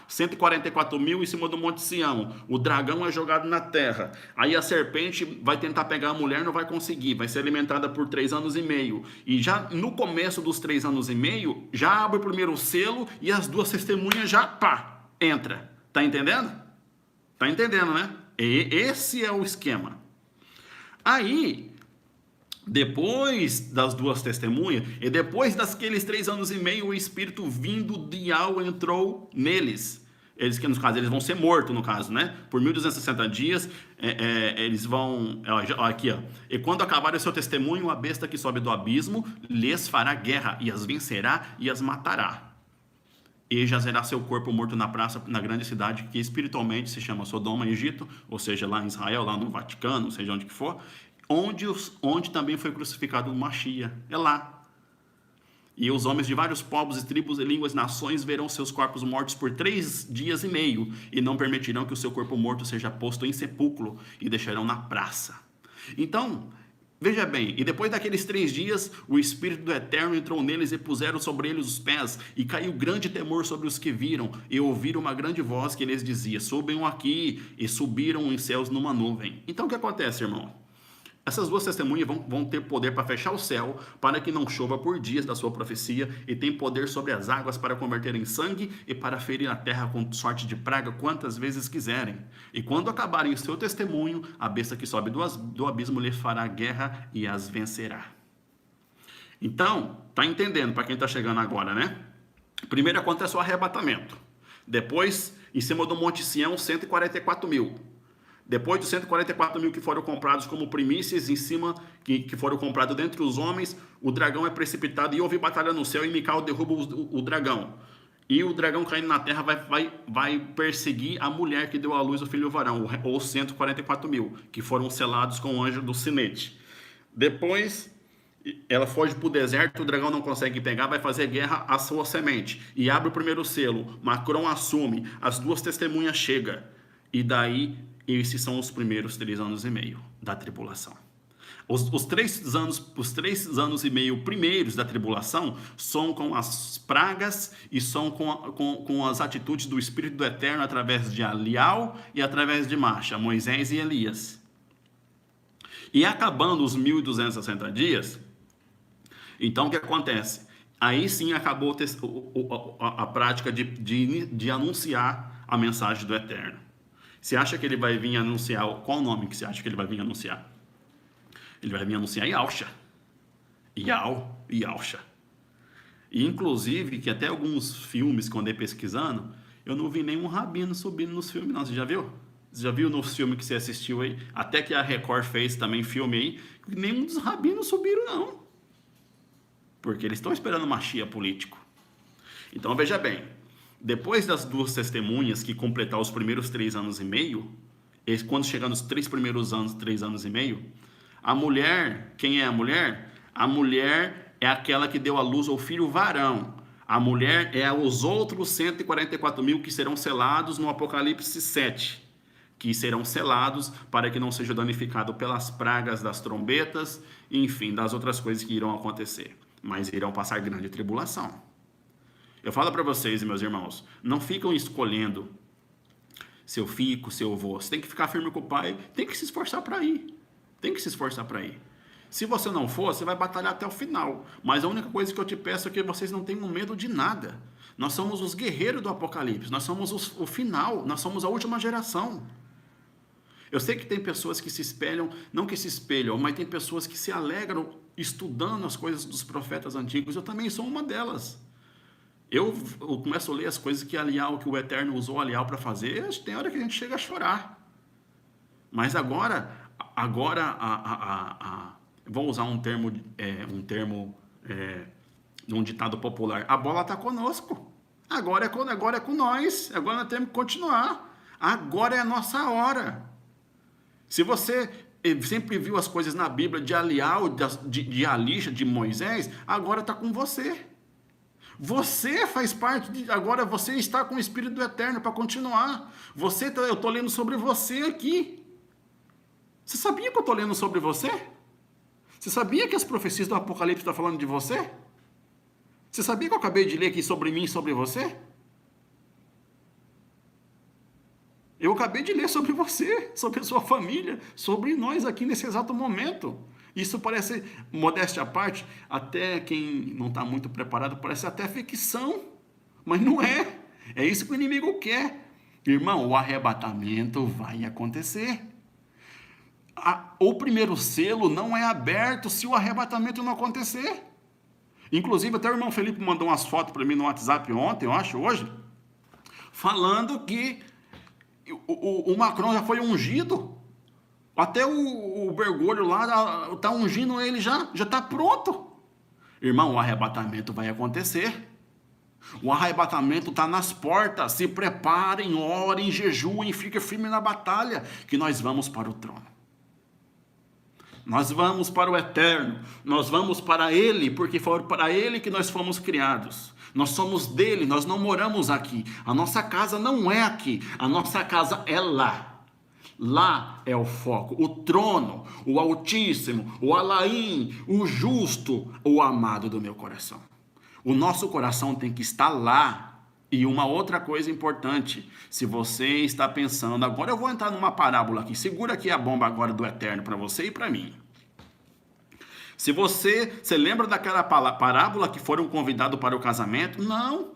144 mil em cima do Monte Sião. O dragão é jogado na terra. Aí a serpente vai tentar pegar a mulher, não vai conseguir. Vai ser alimentada por 3 anos e meio. E já no começo dos 3 anos e meio, já abre o primeiro selo e as 2 testemunhas já, entra. Tá entendendo? Tá entendendo, né? E esse é o esquema. Aí, Depois das duas testemunhas, e depois daqueles 3 anos e meio, o Espírito vindo de Al entrou neles. Eles, que no caso, eles vão ser mortos, no caso, né? Por 1260 dias, eles vão... Aqui, ó. E quando acabar o seu testemunho, a besta que sobe do abismo lhes fará guerra, e as vencerá e as matará. E jazerá seu corpo morto na praça, na grande cidade, que espiritualmente se chama Sodoma, Egito, ou seja, lá em Israel, lá no Vaticano, seja onde que for, onde também foi crucificado o Machia. É lá. E os homens de vários povos, tribos, línguas e nações verão seus corpos mortos por 3 dias e meio, e não permitirão que o seu corpo morto seja posto em sepulcro, e deixarão na praça. Então, veja bem, e depois daqueles 3 dias, o Espírito do Eterno entrou neles, e puseram sobre eles os pés, e caiu grande temor sobre os que viram, e ouviram uma grande voz que lhes dizia: subam aqui, e subiram os céus numa nuvem. Então o que acontece, irmão? Essas duas testemunhas vão ter poder para fechar o céu, para que não chova por dias da sua profecia, e tem poder sobre as águas para converter em sangue, e para ferir a terra com sorte de praga quantas vezes quiserem. E quando acabarem o seu testemunho, a besta que sobe do abismo lhe fará guerra e as vencerá. Então, tá entendendo para quem está chegando agora, né? Primeiro acontece o arrebatamento. Depois, em cima do Monte Sião, 144 mil. Depois dos 144 mil que foram comprados como primícias, em cima, que foram comprados dentre os homens, o dragão é precipitado, e houve batalha no céu, e Micael derruba o dragão. E o dragão caindo na terra vai perseguir a mulher que deu à luz o filho varão, ou 144 mil, que foram selados com o anjo do sinete. Depois, ela foge para o deserto, o dragão não consegue pegar, vai fazer guerra à sua semente. E abre o primeiro selo, Macron assume, as duas testemunhas chegam. E daí... esses são os primeiros 3 anos e meio da tribulação. Os 3 anos e meio primeiros da tribulação são com as pragas e são com as atitudes do Espírito do Eterno através de Alial e através de Macha, Moisés e Elias. E acabando os 1260 dias, então o que acontece? Aí sim acabou a prática de anunciar a mensagem do Eterno. Você acha que ele vai vir anunciar... Qual o nome que você acha que ele vai vir anunciar? Ele vai vir anunciar Yahusha. Yahusha. E inclusive, que até alguns filmes, quando eu andei pesquisando, eu não vi nenhum rabino subindo nos filmes, não. Você já viu? Você já viu nos filmes que você assistiu aí? Até que a Record fez também filme aí, nenhum dos rabinos subiram, não. Porque eles estão esperando Machia político. Então, veja bem. Depois das duas testemunhas que completar os primeiros 3 anos e meio, quando chegar nos 3 primeiros anos, 3 anos e meio, a mulher, quem é a mulher? A mulher é aquela que deu à luz ao filho varão. A mulher é os outros 144 mil que serão selados no Apocalipse 7, que serão selados para que não seja danificado pelas pragas das trombetas, enfim, das outras coisas que irão acontecer, mas irão passar grande tribulação. Eu falo para vocês, meus irmãos, não ficam escolhendo se eu fico, se eu vou. Você tem que ficar firme com o Pai, tem que se esforçar para ir. Se você não for, você vai batalhar até o final. Mas a única coisa que eu te peço é que vocês não tenham medo de nada. Nós somos os guerreiros do Apocalipse, nós somos o final, nós somos a última geração. Eu sei que tem pessoas que se espelham, não que se espelham, mas tem pessoas que se alegram estudando as coisas dos profetas antigos. Eu também sou uma delas. Eu começo a ler as coisas que o Eterno usou Alial para fazer, tem hora que a gente chega a chorar. Mas agora vou usar um termo de um ditado popular, a bola está conosco. Agora é com nós, agora nós temos que continuar. Agora é a nossa hora. Se você sempre viu as coisas na Bíblia de Alial, de Alisha, de Moisés, agora está com você. Você faz parte agora você está com o Espírito do Eterno para continuar. Eu estou lendo sobre você aqui. Você sabia que eu estou lendo sobre você? Você sabia que as profecias do Apocalipse estão falando de você? Você sabia que eu acabei de ler aqui sobre mim e sobre você? Eu acabei de ler sobre você, sobre a sua família, sobre nós aqui nesse exato momento. Isso parece, modéstia à parte, até quem não está muito preparado, parece até ficção. Mas não é. É isso que o inimigo quer. Irmão, o arrebatamento vai acontecer. O primeiro selo não é aberto se o arrebatamento não acontecer. Inclusive, até o irmão Felipe mandou umas fotos para mim no WhatsApp ontem, eu acho, hoje, falando que o Macron já foi ungido. Até o Bergoglio lá está ungindo ele já está pronto. Irmão, o arrebatamento vai acontecer. O arrebatamento está nas portas. Se preparem, orem, jejuem, fiquem firmes na batalha, que nós vamos para o trono. Nós vamos para o eterno. Nós vamos para Ele, porque foi para Ele que nós fomos criados. Nós somos dele, nós não moramos aqui. A nossa casa não é aqui. A nossa casa é lá. Lá é o foco, o trono, o Altíssimo, o Alaim, o justo, o amado do meu coração. O nosso coração tem que estar lá. E uma outra coisa importante, se você está pensando, agora eu vou entrar numa parábola aqui, segura aqui a bomba agora do eterno para você e para mim. Se você lembra daquela parábola que foram convidados para o casamento? Não,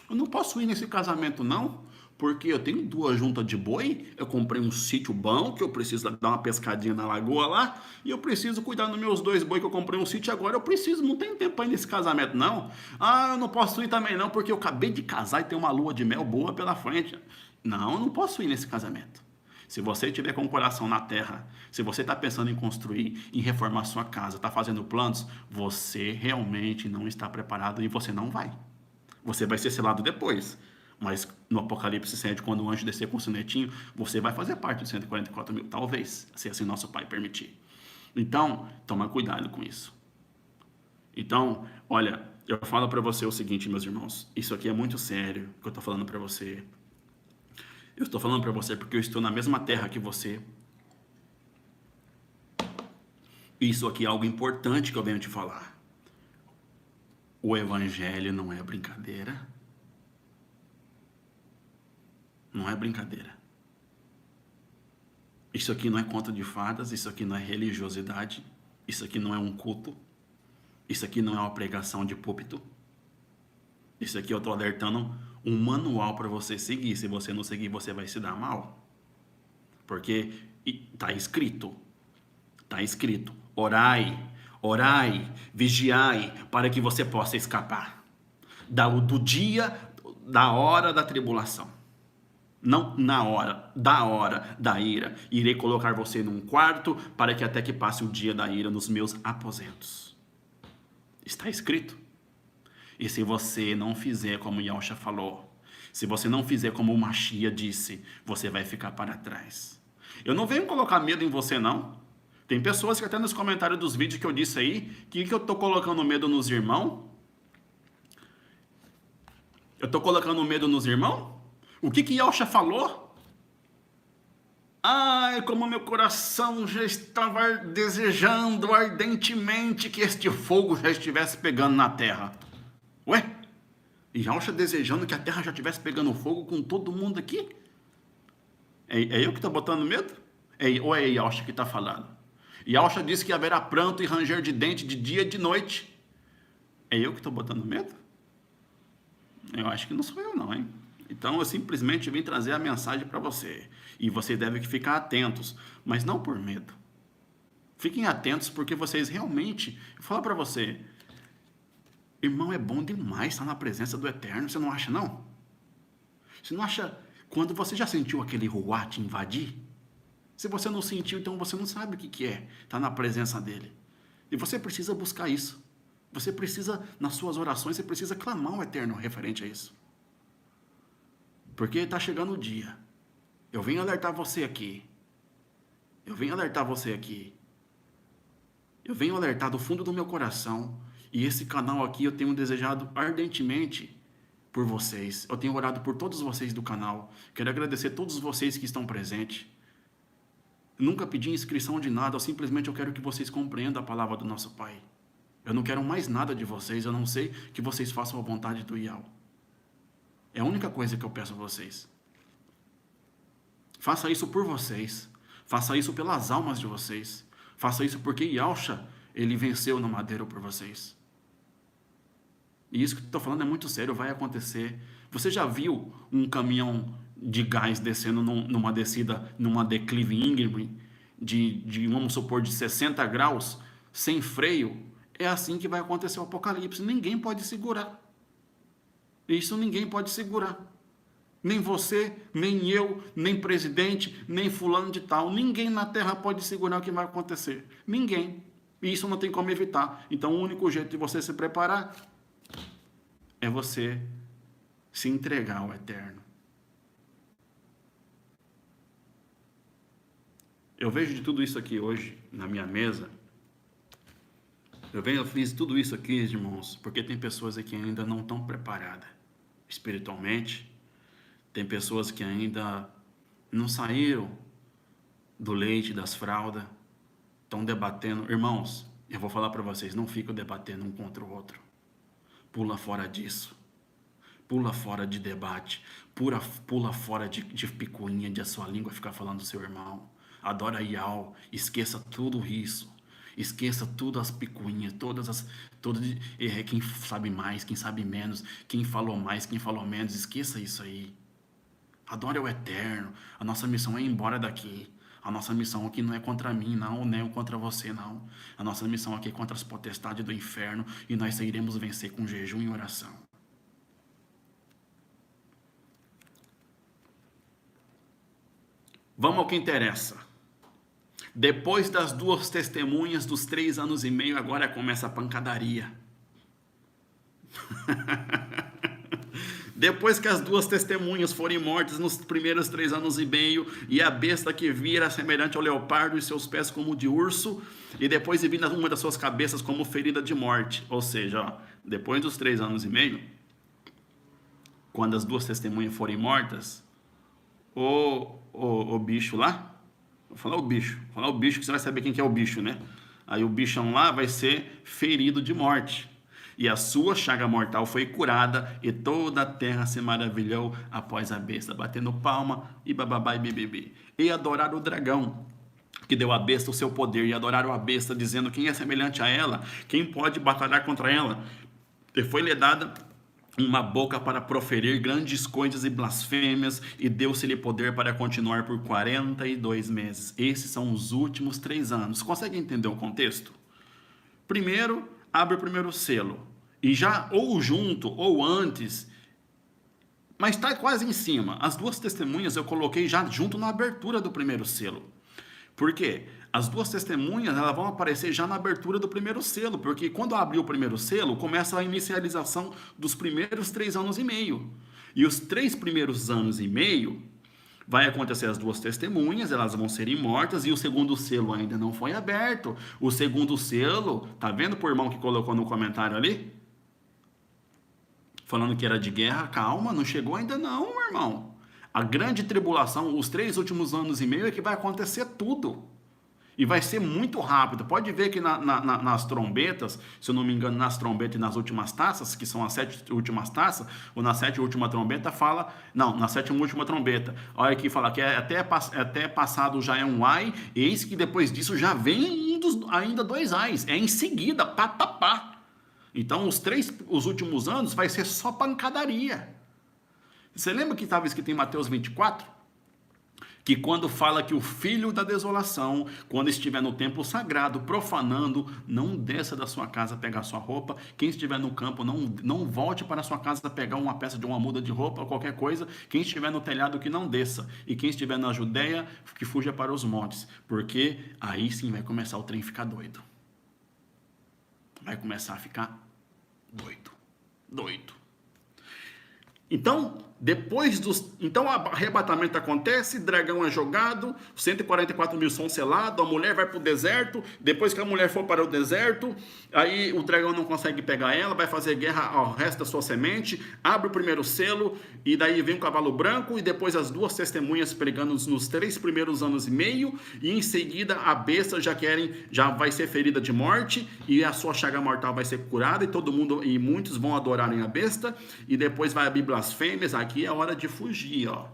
eu não posso ir nesse casamento não. Porque eu tenho 2 juntas de boi, eu comprei um sítio bom, que eu preciso dar uma pescadinha na lagoa lá, e eu preciso cuidar dos meus 2 boi que eu comprei um sítio agora, eu preciso, não tenho tempo para ir nesse casamento não. Eu não posso ir também não, porque eu acabei de casar e tem uma lua de mel boa pela frente. Não, eu não posso ir nesse casamento. Se você tiver com o coração na terra, se você está pensando em construir, em reformar sua casa, está fazendo planos, você realmente não está preparado e você não vai. Você vai ser selado depois. Mas no Apocalipse 7, quando o anjo descer com o sinetinho, você vai fazer parte dos 144 mil, talvez, se assim nosso Pai permitir. Então, toma cuidado com isso. Então, olha, eu falo para você o seguinte, meus irmãos, isso aqui é muito sério, que eu estou falando para você. Eu estou falando para você porque eu estou na mesma terra que você. Isso aqui é algo importante que eu venho te falar. O evangelho não é brincadeira. Não é brincadeira. Isso aqui não é conto de fadas, isso aqui não é religiosidade, isso aqui não é um culto, isso aqui não é uma pregação de púlpito. Isso aqui eu estou alertando um manual para você seguir. Se você não seguir, você vai se dar mal. Porque está escrito, orai, vigiai, para que você possa escapar do dia, da hora da tribulação. Não na hora, da hora da ira. Irei colocar você num quarto para que até que passe o dia da ira nos meus aposentos. Está escrito. E se você não fizer como Yahushua falou, se você não fizer como o Mashiach disse, você vai ficar para trás. Eu não venho colocar medo em você, não. Tem pessoas que até nos comentários dos vídeos que eu disse aí, que eu estou colocando medo nos irmãos. Eu estou colocando medo nos irmãos? O que Yahushua falou? Ai, como meu coração já estava desejando ardentemente que este fogo já estivesse pegando na terra. Ué? Yahushua desejando que a terra já estivesse pegando fogo com todo mundo aqui? É eu que estou botando medo? Ou é Yahushua que está falando? Yahushua disse que haverá pranto e ranger de dente de dia e de noite. É eu que estou botando medo? Eu acho que não sou eu não, hein? Então eu simplesmente vim trazer a mensagem para você. E você deve ficar atentos, mas não por medo. Fiquem atentos porque vocês realmente... Eu falo para você, irmão, é bom demais estar na presença do Eterno, você não acha não? Você não acha... Quando você já sentiu aquele ruá te invadir? Se você não sentiu, então você não sabe o que é estar na presença dele. E você precisa buscar isso. Você precisa, nas suas orações, você precisa clamar ao Eterno referente a isso. Porque está chegando o dia. Eu venho alertar você aqui. Eu venho alertar você aqui. Eu venho alertar do fundo do meu coração. E esse canal aqui eu tenho desejado ardentemente por vocês. Eu tenho orado por todos vocês do canal. Quero agradecer a todos vocês que estão presentes. Nunca pedi inscrição de nada. Eu quero que vocês compreendam a palavra do nosso Pai. Eu não quero mais nada de vocês. Eu não sei que vocês façam a vontade do Yahweh. É a única coisa que eu peço a vocês. Faça isso por vocês. Faça isso pelas almas de vocês. Faça isso porque Yahushua, ele venceu no madeiro por vocês. E isso que eu estou falando é muito sério, vai acontecer. Você já viu um caminhão de gás descendo numa descida, numa declive íngreme, vamos supor, de 60 graus, sem freio, é assim que vai acontecer o apocalipse. Ninguém pode segurar. Isso ninguém pode segurar. Nem você, nem eu, nem presidente, nem fulano de tal. Ninguém na Terra pode segurar o que vai acontecer. Ninguém. E isso não tem como evitar. Então o único jeito de você se preparar é você se entregar ao Eterno. Eu vejo de tudo isso aqui hoje na minha mesa. Eu fiz tudo isso aqui, irmãos, porque tem pessoas aqui que ainda não estão preparadas espiritualmente. Tem pessoas que ainda não saíram do leite, das fraldas, estão debatendo. Irmãos, eu vou falar para vocês, não fiquem debatendo um contra o outro. Pula fora disso. Pula fora de debate. Pula fora de picuinha, de a sua língua ficar falando do seu irmão. Adora Yahweh, esqueça tudo isso. Esqueça todas as picuinhas, quem sabe mais, quem sabe menos, quem falou mais, quem falou menos, esqueça isso aí. Adore o Eterno. A nossa missão é ir embora daqui. A nossa missão aqui não é contra mim, não, nem contra você, não. A nossa missão aqui é contra as potestades do inferno e nós iremos vencer com jejum e oração. Vamos ao que interessa. Depois das 2 testemunhas dos 3 anos e meio, agora começa a pancadaria. Depois que as 2 testemunhas forem mortas nos primeiros 3 anos e meio, e a besta que vira semelhante ao leopardo e seus pés como de urso, e depois de vir uma das suas cabeças como ferida de morte. Ou seja, ó, depois dos 3 anos e meio, quando as 2 testemunhas forem mortas, o bicho lá, vou falar o bicho que você vai saber quem que é o bicho, né? Aí o bichão lá vai ser ferido de morte. E a sua chaga mortal foi curada, e toda a terra se maravilhou após a besta, batendo palma e bababá e bibibi. E adoraram o dragão, que deu à besta o seu poder, e adoraram a besta, dizendo: quem é semelhante a ela? Quem pode batalhar contra ela? E foi-lhe dada uma boca para proferir grandes coisas e blasfêmias, e deu-se-lhe poder para continuar por 42 meses. Esses são os últimos 3 anos. Consegue entender o contexto? Primeiro, abre o primeiro selo. E já ou junto ou antes, mas está quase em cima. As 2 testemunhas eu coloquei já junto na abertura do primeiro selo. Por quê? As 2 testemunhas, elas vão aparecer já na abertura do primeiro selo, porque quando abrir o primeiro selo, começa a inicialização dos primeiros 3 anos e meio. E os 3 primeiros anos e meio vai acontecer as 2 testemunhas, elas vão serem mortas, e o segundo selo ainda não foi aberto. O segundo selo, tá vendo por irmão que colocou no comentário ali? Falando que era de guerra, calma, não chegou ainda não, meu irmão. A grande tribulação, os 3 últimos anos e meio é que vai acontecer tudo. E vai ser muito rápido. Pode ver que nas trombetas, se eu não me engano, nas trombetas e nas últimas taças, que são as 7 últimas taças, ou na 7ª última trombeta fala... Não, na 7ª última trombeta. Olha aqui, fala que até passado já é um ai, eis que depois disso já vem ainda 2 ais. É em seguida, pá. Então, os últimos anos vai ser só pancadaria. Você lembra que estava escrito em Mateus 24? Que quando fala que o filho da desolação, quando estiver no templo sagrado, profanando, não desça da sua casa pegar sua roupa. Quem estiver no campo, não volte para a sua casa pegar uma peça de uma muda de roupa ou qualquer coisa. Quem estiver no telhado, que não desça. E quem estiver na Judéia, que fuja para os montes. Porque aí sim vai começar o trem ficar doido. Vai começar a ficar doido. Então, então o arrebatamento acontece, dragão é jogado, 144 mil são selados, a mulher vai para o deserto. Depois que a mulher for para o deserto, aí o dragão não consegue pegar ela, vai fazer guerra ao resto da sua semente, abre o primeiro selo, e daí vem o cavalo branco, e depois as 2 testemunhas pregando nos 3 primeiros anos e meio, e em seguida a besta já vai ser ferida de morte, e a sua chaga mortal vai ser curada, e muitos vão adorarem a besta, e depois vai abrir blasfêmias. Aqui é hora de fugir, ó.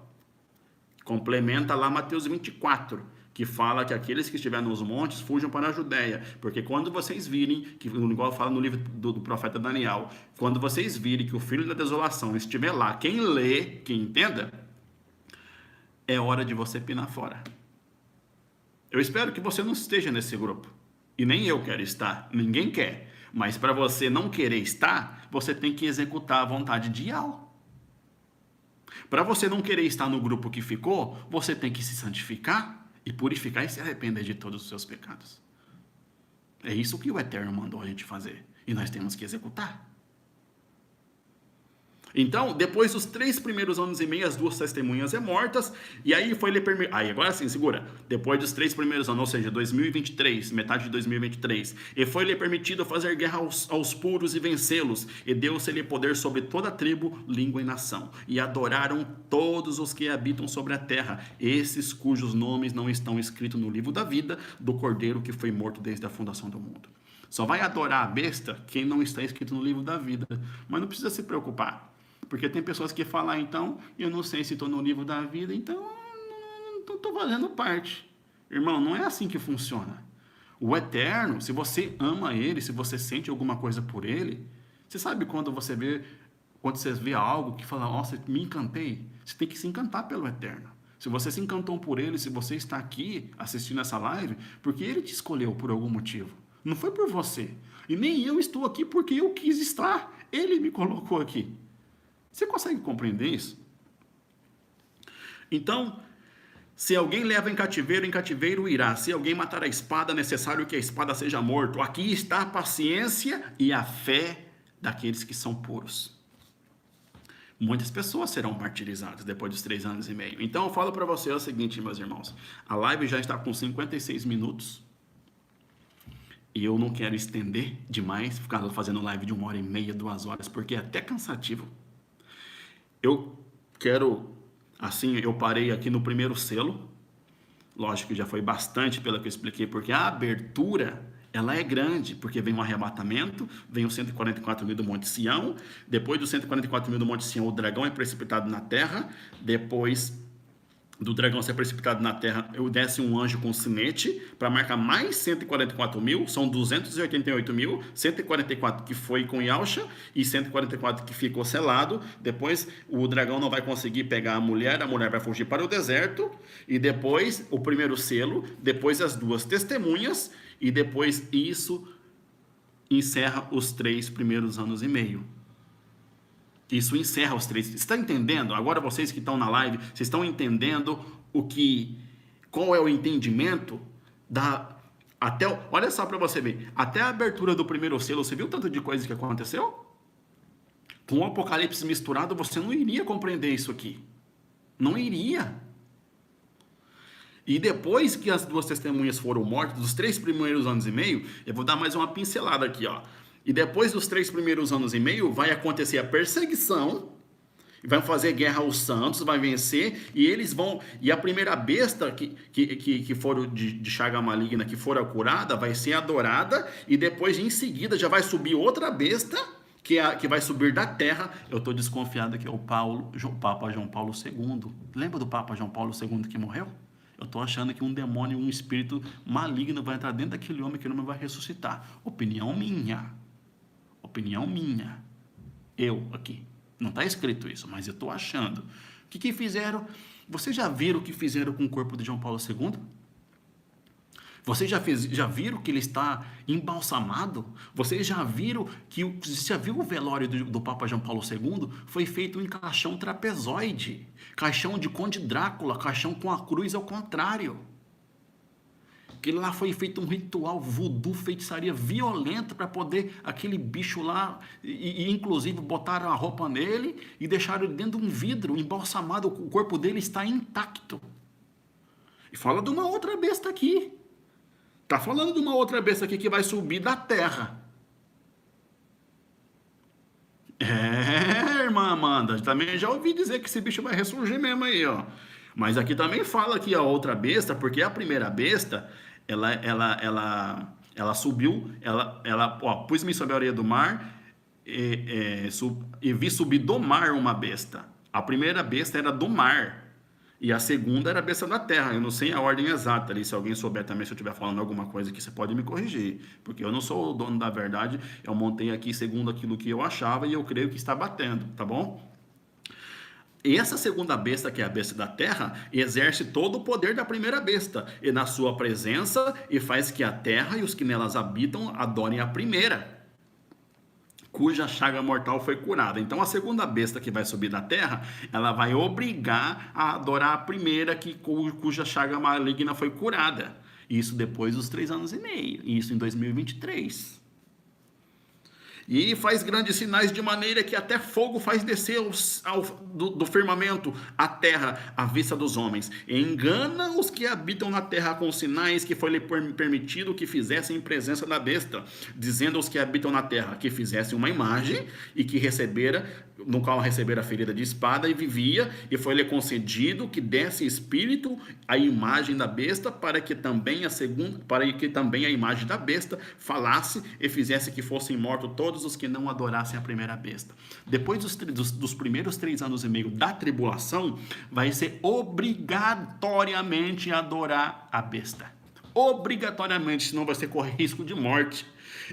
Complementa lá Mateus 24, que fala que aqueles que estiverem nos montes fujam para a Judéia, porque quando vocês virem, que igual fala no livro do profeta Daniel, quando vocês virem que o filho da desolação estiver lá, quem lê, quem entenda, é hora de você pinar fora. Eu espero que você não esteja nesse grupo. E nem eu quero estar. Ninguém quer. Mas para você não querer estar, você tem que executar a vontade de Yahweh. Para você não querer estar no grupo que ficou, você tem que se santificar e purificar e se arrepender de todos os seus pecados. É isso que o Eterno mandou a gente fazer. E nós temos que executar. Então, depois dos 3 primeiros anos e meio, as 2 testemunhas é mortas, e aí foi lhe permitido. Aí, agora sim, segura. Depois dos 3 primeiros anos, ou seja, 2023, metade de 2023, e foi lhe permitido fazer guerra aos puros e vencê-los, e deu-se-lhe poder sobre toda a tribo, língua e nação. E adoraram todos os que habitam sobre a terra, esses cujos nomes não estão escritos no livro da vida do Cordeiro que foi morto desde a fundação do mundo. Só vai adorar a besta quem não está escrito no livro da vida. Mas não precisa se preocupar. Porque tem pessoas que falam, então, eu não sei se estou no livro da vida, então não estou fazendo parte. Irmão, não é assim que funciona. O Eterno, se você ama Ele, se você sente alguma coisa por Ele, você sabe quando você vê algo que fala, nossa, me encantei, você tem que se encantar pelo Eterno. Se você se encantou por Ele, se você está aqui assistindo essa live, porque Ele te escolheu por algum motivo. Não foi por você. E nem eu estou aqui porque eu quis estar. Ele me colocou aqui. Você consegue compreender isso? Então, se alguém leva em cativeiro irá. Se alguém matar a espada, é necessário que a espada seja morto. Aqui está a paciência e a fé daqueles que são puros. Muitas pessoas serão martirizadas depois dos 3 anos e meio. Então, eu falo para você o seguinte, meus irmãos. A live já está com 56 minutos. E eu não quero estender demais, ficar fazendo live de 1h30, 2 horas, porque é até cansativo. Eu quero, assim, eu parei aqui no primeiro selo. Lógico que já foi bastante pelo que eu expliquei, porque a abertura, ela é grande, porque vem um arrebatamento, vem os 144 mil do Monte Sião, depois dos 144 mil do Monte Sião, o dragão é precipitado na terra, depois do dragão ser precipitado na terra, desce um anjo com sinete para marcar mais 144 mil, são 288 mil, 144 que foi com Yahusha e 144 que ficou selado. Depois o dragão não vai conseguir pegar a mulher vai fugir para o deserto, e depois o primeiro selo, depois as 2 testemunhas, e depois isso encerra os 3 primeiros anos e meio. Isso encerra os 3. Você está entendendo? Agora vocês que estão na live, vocês estão entendendo qual é o entendimento olha só para você ver, até a abertura do primeiro selo, você viu o tanto de coisa que aconteceu? Com o Apocalipse misturado, você não iria compreender isso aqui. Não iria. E depois que as 2 testemunhas foram mortas, dos 3 primeiros anos e meio, eu vou dar mais uma pincelada aqui, ó. E depois dos 3 primeiros anos e meio, vai acontecer a perseguição, vai fazer guerra aos santos, vai vencer, e eles vão. E a primeira besta que for de chaga maligna, que for curada, vai ser adorada, e depois, em seguida, já vai subir outra besta, que vai subir da terra. Eu estou desconfiado que é o Papa João Paulo II. Lembra do Papa João Paulo II que morreu? Eu estou achando que um demônio, um espírito maligno vai entrar dentro daquele homem, que o homem vai ressuscitar. Opinião minha. Eu aqui. Não está escrito isso, mas eu estou achando. O que fizeram? Vocês já viram o que fizeram com o corpo de João Paulo II? Vocês já viram que ele está embalsamado? Vocês já viram o velório do Papa João Paulo II? Foi feito em caixão trapezoide, caixão de Conde Drácula, caixão com a cruz ao contrário. Que lá foi feito um ritual voodoo, feitiçaria violenta para poder aquele bicho lá, e inclusive botaram a roupa nele e deixaram ele dentro de um vidro embalsamado, o corpo dele está intacto. E fala de uma outra besta aqui. Tá falando de uma outra besta aqui que vai subir da terra. Irmã Amanda, também já ouvi dizer que esse bicho vai ressurgir mesmo aí, ó. Mas aqui também fala que a outra besta, porque a primeira besta, ela subiu, pus-me sobre a areia do mar e vi subir do mar uma besta. A primeira besta era do mar e a segunda era a besta da terra. Eu não sei a ordem exata ali, se alguém souber também, se eu estiver falando alguma coisa aqui, você pode me corrigir, porque eu não sou o dono da verdade, eu montei aqui segundo aquilo que eu achava e eu creio que está batendo, tá bom? essa segunda besta, que é a besta da terra, exerce todo o poder da primeira besta, e na sua presença, e faz que a terra e os que nelas habitam adorem a primeira, cuja chaga mortal foi curada. Então a segunda besta que vai subir da terra, ela vai obrigar a adorar a primeira cuja chaga maligna foi curada. Isso depois dos 3 anos e meio, isso em 2023. E faz grandes sinais de maneira que até fogo faz descer do firmamento a terra à vista dos homens. E engana os que habitam na terra com sinais que foi-lhe permitido que fizessem em presença da besta, dizendo aos que habitam na terra que fizessem uma imagem e que no qual recebera a ferida de espada e vivia, e foi-lhe concedido que desse espírito à imagem da besta, para que também a imagem da besta falasse e fizesse que fossem mortos todos os que não adorassem a primeira besta. Depois dos primeiros 3 anos e meio da tribulação, vai ser obrigatoriamente adorar a besta. Obrigatoriamente, senão vai ser correr risco de morte.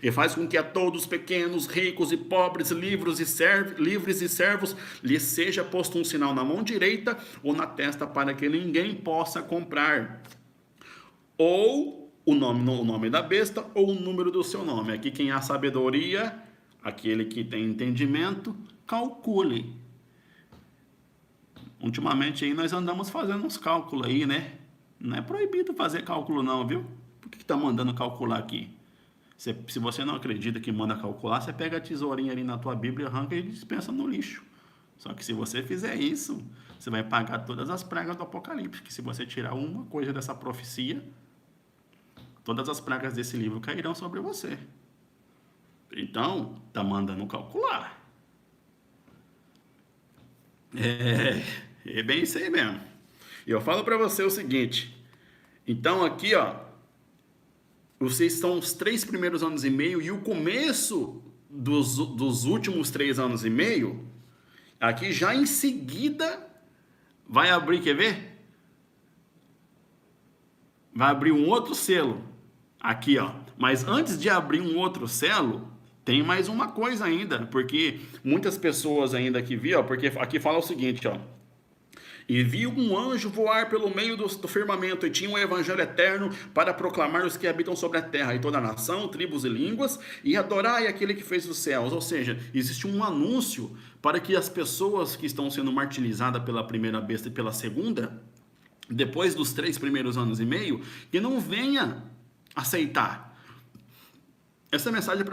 E faz com que a todos, pequenos, ricos e pobres, livres e servos, lhes seja posto um sinal na mão direita ou na testa, para que ninguém possa comprar ou o nome da besta ou o número do seu nome. Aqui quem há sabedoria, aquele que tem entendimento, calcule. Ultimamente aí nós andamos fazendo uns cálculos aí, né? Não é proibido fazer cálculo não, viu? Por que tá mandando calcular aqui? Se você não acredita que manda calcular, você pega a tesourinha ali na tua Bíblia, arranca e dispensa no lixo. Só que se você fizer isso, você vai pagar todas as pragas do Apocalipse. Que se você tirar uma coisa dessa profecia, todas as pragas desse livro cairão sobre você. Então, tá mandando calcular. É bem isso aí mesmo. E eu falo para você o seguinte. Então aqui, ó, vocês estão os 3 primeiros anos e meio e o começo dos últimos 3 anos e meio, aqui já em seguida vai abrir, quer ver? Vai abrir um outro selo. Aqui, ó. Mas antes de abrir um outro selo, tem mais uma coisa ainda, porque muitas pessoas ainda que viram, ó, porque aqui fala o seguinte, ó. E viu um anjo voar pelo meio do firmamento, e tinha um evangelho eterno para proclamar os que habitam sobre a terra, e toda a nação, tribos e línguas, e adorai aquele que fez os céus. Ou seja, existe um anúncio para que as pessoas que estão sendo martirizadas pela primeira besta e pela segunda, depois dos 3 primeiros anos e meio, que não venha aceitar. Essa mensagem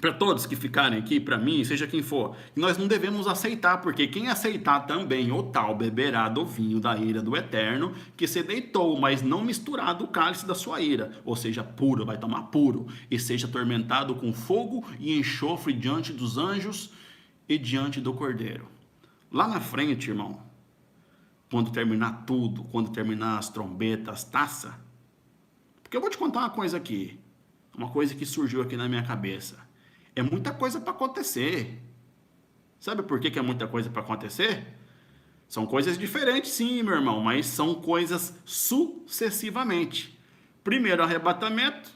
para todos que ficarem aqui, para mim, seja quem for, que nós não devemos aceitar, porque quem aceitar também o tal beberá do vinho da ira do Eterno, que se deitou, mas não misturado o cálice da sua ira, ou seja, puro, vai tomar puro, e seja atormentado com fogo e enxofre diante dos anjos e diante do Cordeiro. Lá na frente, irmão, quando terminar tudo, quando terminar as trombetas, as taças, porque eu vou te contar uma coisa aqui, uma coisa que surgiu aqui na minha cabeça. É muita coisa para acontecer. Sabe por que é muita coisa para acontecer? São coisas diferentes, sim, meu irmão, mas são coisas sucessivamente. Primeiro arrebatamento,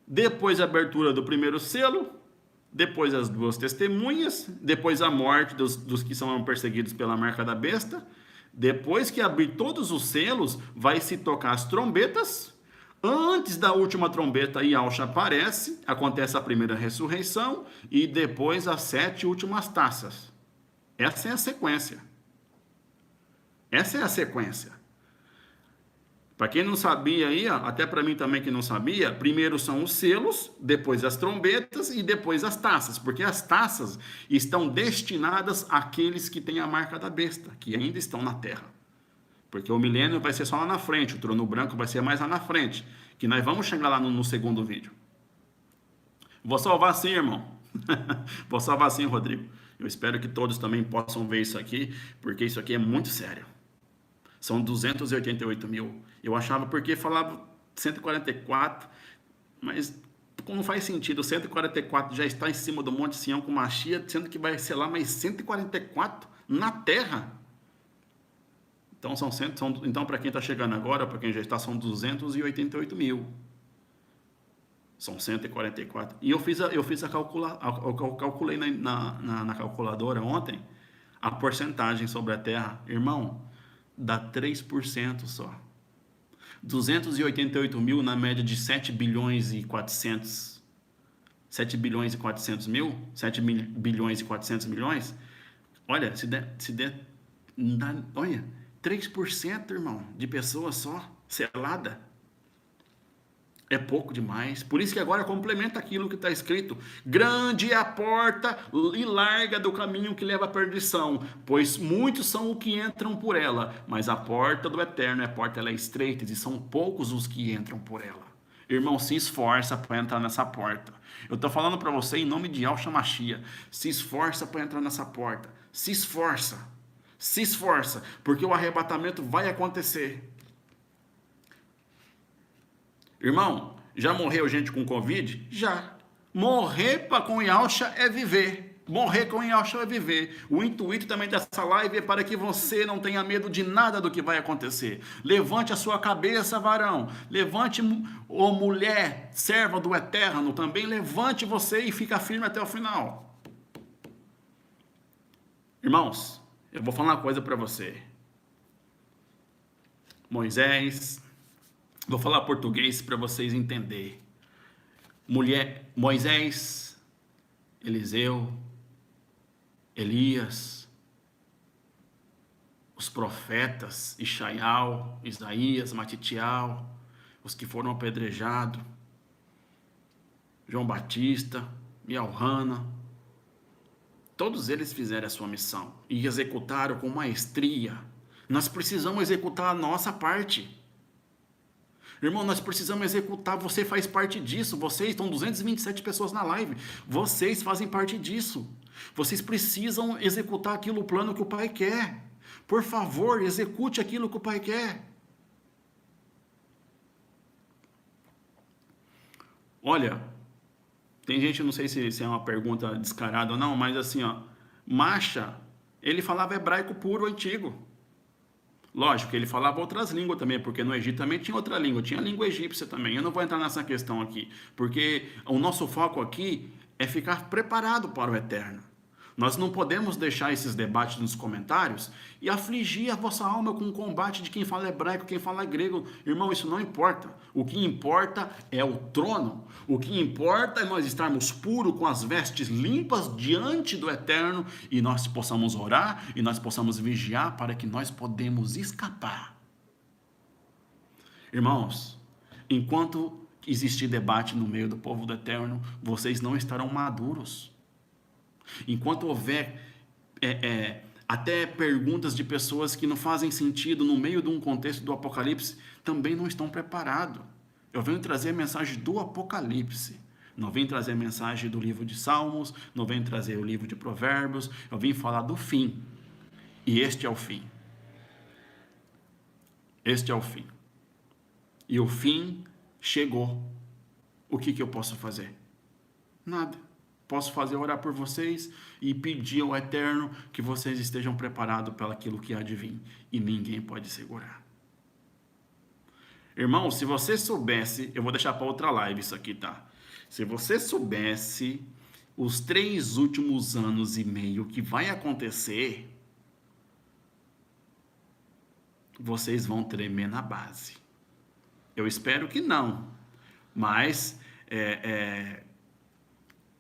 depois a abertura do primeiro selo, depois as 2 testemunhas, depois a morte dos que são perseguidos pela marca da besta. Depois que abrir todos os selos, vai se tocar as trombetas. Antes da última trombeta, Yahshua aparece, acontece a primeira ressurreição e depois as 7 últimas taças. Essa é a sequência. Essa é a sequência. Para quem não sabia aí, até para mim também que não sabia, primeiro são os selos, depois as trombetas e depois as taças, porque as taças estão destinadas àqueles que têm a marca da besta, que ainda estão na terra. Porque o milênio vai ser só lá na frente, o trono branco vai ser mais lá na frente, que nós vamos chegar lá no segundo vídeo. Vou salvar sim, irmão. Vou salvar sim, Rodrigo. Eu espero que todos também possam ver isso aqui, porque isso aqui é muito sério. São 288 mil. Eu achava porque falava 144, mas não faz sentido. 144 já está em cima do Monte Sião com Mashiach, sendo que vai ser lá mais 144 na terra. Então, para quem está chegando agora, para quem já está, são 288 mil. São 144. E eu calculei na calculadora ontem A porcentagem sobre a terra, irmão, dá 3% só. 288 mil na média de 7 bilhões e 400. 7 bilhões e 400 mil? 7 bilhões e 400 milhões? Olha, se der olha, 3%, irmão, de pessoas só, selada. É pouco demais. Por isso que agora complementa aquilo que está escrito. Grande é a porta e larga do caminho que leva à perdição, pois muitos são os que entram por ela. Mas a porta do eterno é porta, ela é estreita, e são poucos os que entram por ela. Irmão, se esforça para entrar nessa porta. Eu estou falando para você em nome de Yahshua Mashiach. Se esforça para entrar nessa porta. Se esforça. Se esforça, porque o arrebatamento vai acontecer. Irmão, já morreu gente com Covid? Já. Morrer com Yahshua é viver. Morrer com Yahshua é viver. O intuito também dessa live é para que você não tenha medo de nada do que vai acontecer. Levante a sua cabeça, varão. Levante, ô mulher, serva do Eterno, também levante você e fica firme até o final. Irmãos, eu vou falar uma coisa para você. Moisés, vou falar português para vocês entenderem. Moisés, Eliseu, Elias, os profetas, Ishaial, Isaías, Matitial, os que foram apedrejados, João Batista, Mialhana, todos eles fizeram a sua missão e executaram com maestria. Nós precisamos executar a nossa parte. Irmão, nós precisamos executar, você faz parte disso, vocês estão 227 pessoas na live, vocês fazem parte disso. Vocês precisam executar aquilo, o plano que o Pai quer. Por favor, execute aquilo que o Pai quer. Olha, tem gente, não sei se é uma pergunta descarada ou não, mas assim, ó, Masha, ele falava hebraico puro antigo. Lógico que ele falava outras línguas também, porque no Egito também tinha outra língua, tinha a língua egípcia também. Eu não vou entrar nessa questão aqui, porque o nosso foco aqui é ficar preparado para o eterno. Nós não podemos deixar esses debates nos comentários e afligir a vossa alma com o combate de quem fala hebraico, quem fala grego. Irmão, isso não importa. O que importa é o trono. O que importa é nós estarmos puros, com as vestes limpas diante do eterno, e nós possamos orar e nós possamos vigiar para que nós podemos escapar. Irmãos, enquanto existir debate no meio do povo do eterno, vocês não estarão maduros. Enquanto houver até perguntas de pessoas que não fazem sentido no meio de um contexto do Apocalipse, também não estão preparados. Eu venho trazer a mensagem do Apocalipse. Não venho trazer a mensagem do livro de Salmos, não venho trazer o livro de Provérbios, eu vim falar do fim. E este é o fim. Este é o fim. E o fim chegou. O que eu posso fazer? Nada. Posso fazer orar por vocês e pedir ao Eterno que vocês estejam preparados para aquilo que há de vir. E ninguém pode segurar. Irmão, se você soubesse, eu vou deixar para outra live isso aqui, tá? Se você soubesse os 3 últimos anos e meio que vai acontecer, vocês vão tremer na base. Eu espero que não, mas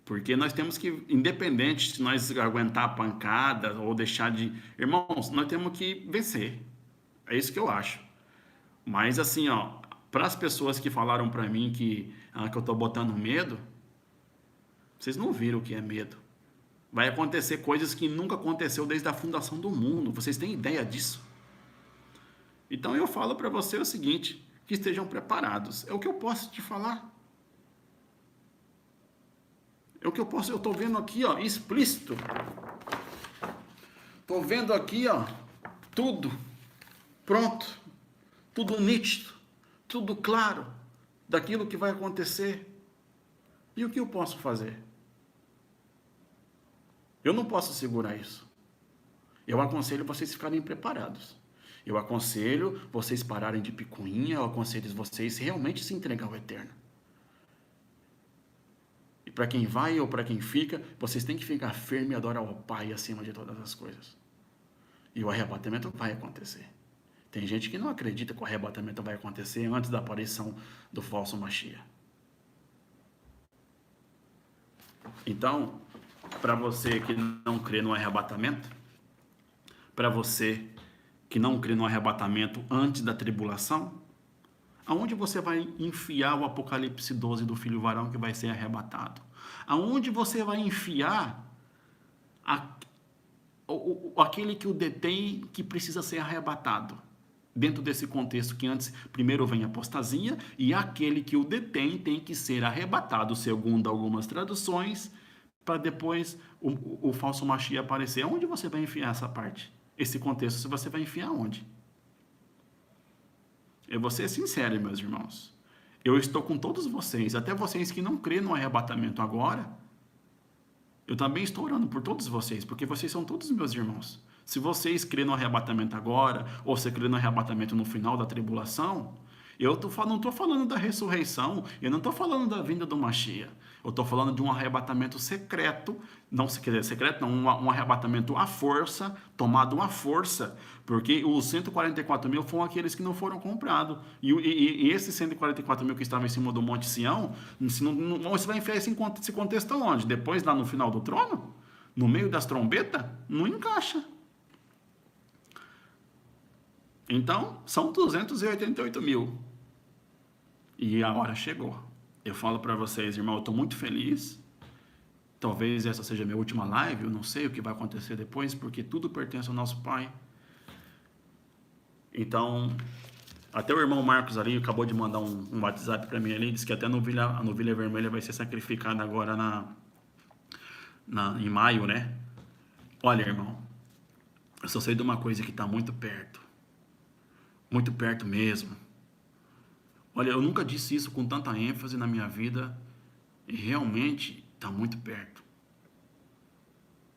porque nós temos que, independente se nós aguentar a pancada ou deixar de... Irmãos, nós temos que vencer. É isso que eu acho. Mas assim, ó, para as pessoas que falaram para mim que eu tô botando medo, vocês não viram o que é medo. Vai acontecer coisas que nunca aconteceu desde a fundação do mundo. Vocês têm ideia disso? Então eu falo para você o seguinte, que estejam preparados. É o que eu posso te falar. É o que eu posso, eu estou vendo aqui, ó, explícito. Estou vendo aqui, ó, tudo pronto, tudo nítido, tudo claro daquilo que vai acontecer. E o que eu posso fazer? Eu não posso segurar isso. Eu aconselho vocês ficarem preparados. Eu aconselho vocês pararem de picuinha, eu aconselho vocês realmente se entregar ao Eterno. Para quem vai ou para quem fica, vocês têm que ficar firme e adorar ao Pai acima de todas as coisas. E o arrebatamento vai acontecer. Tem gente que não acredita que o arrebatamento vai acontecer antes da aparição do falso Mashiach. Então, para você que não crê no arrebatamento, para você que não crê no arrebatamento antes da tribulação, aonde você vai enfiar o Apocalipse 12 do filho varão que vai ser arrebatado? Aonde você vai enfiar aquele que o detém, que precisa ser arrebatado? Dentro desse contexto que antes, primeiro vem a apostasia, e aquele que o detém tem que ser arrebatado, segundo algumas traduções, para depois o falso Mashiach aparecer. Onde você vai enfiar essa parte? Esse contexto, você vai enfiar onde? Eu vou ser sincero, meus irmãos. Eu estou com todos vocês, até vocês que não crêem no arrebatamento agora. Eu também estou orando por todos vocês, porque vocês são todos meus irmãos. Se vocês crêem no arrebatamento agora, ou você crê no arrebatamento no final da tribulação, não estou falando da ressurreição, eu não estou falando da vinda do Mashiach. Eu estou falando de um arrebatamento secreto, não se quer secreto, não, um arrebatamento à força, tomado à força, porque os 144 mil foram aqueles que não foram comprados. E esses 144 mil que estavam em cima do Monte Sião, você vai enfiar esse contexto onde? Depois, lá no final do trono? No meio das trombetas? Não encaixa. Então, são 288 mil. E a hora chegou. Eu falo para vocês, irmão, eu estou muito feliz. Talvez essa seja a minha última live, eu não sei o que vai acontecer depois, porque tudo pertence ao nosso Pai. Então, até o irmão Marcos ali acabou de mandar um WhatsApp para mim ali, disse que até a novilha vermelha vai ser sacrificada agora em maio, né? Olha, irmão, eu só sei de uma coisa que está muito perto mesmo. Olha, eu nunca disse isso com tanta ênfase na minha vida, e realmente está muito perto.